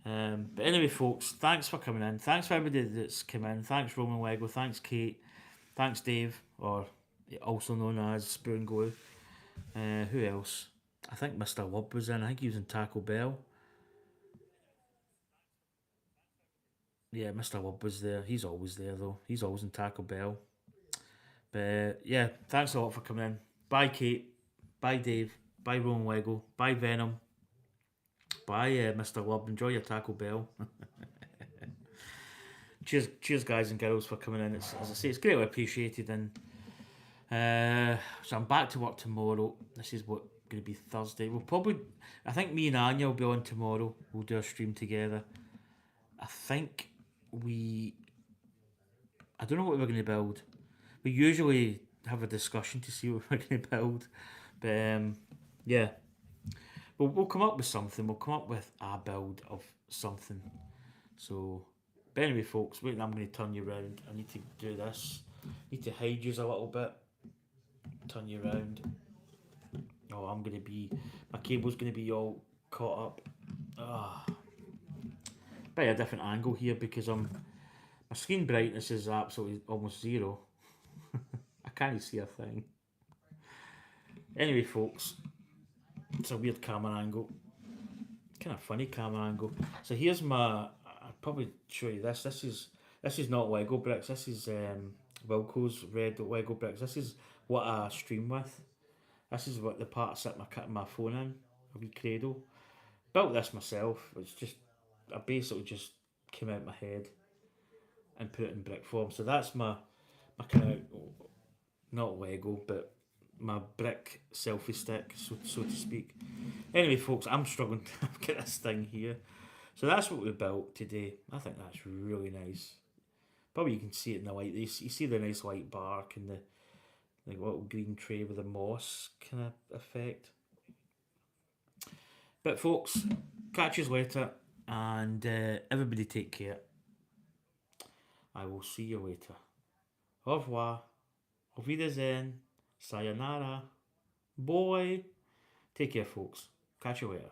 But anyway, folks, thanks for coming in. Thanks for everybody that's come in. Thanks Roman Lego. Thanks Kate. Thanks Dave, or also known as Spoon Glue. Who else? I think Mr. Wub was in. I think he was in Taco Bell. Yeah, Mr. Wub was there. He's always there though. He's always in Taco Bell. But yeah, thanks a lot for coming in. Bye, Kate. Bye, Dave. Bye, Roman Lego. Bye, Venom. Bye, Mr. Wub. Enjoy your Taco Bell. Cheers, guys and girls, for coming in. As I say, it's greatly appreciated. And so I'm back to work tomorrow. This is what going to be Thursday. I think me and Anya will be on tomorrow. We'll do a stream together. I think I don't know what we're going to build. We usually have a discussion to see what we're going to build, but yeah, we'll come up with something. We'll come up with a build of something. So, but anyway, folks, wait, I'm going to turn you around. I need to do this. I need to hide you a little bit. Turn you around. Oh, my cable's going to be all caught up. By a different angle here because my screen brightness is absolutely almost zero. I can't see a thing. Anyway, folks, it's a weird camera angle. Kind of funny camera angle. So here's I'll probably show you this. This is not Lego bricks. This is Wilco's red Lego bricks. This is what I stream with. This is what the part I set my phone in. A wee cradle. Built this myself. I basically just came out my head and put it in brick form. So that's my kind of, not Lego, but my brick selfie stick, so to speak. Anyway, folks, I'm struggling to get this thing here. So that's what we built today. I think that's really nice. Probably you can see it in the light. You see the nice light bark and the little green tray with the moss kind of effect. But folks, catch you later, and everybody take care. I will see you later. Au revoir. Auf Wiedersehen. Sayonara. Boy. Take care, folks. Catch you later.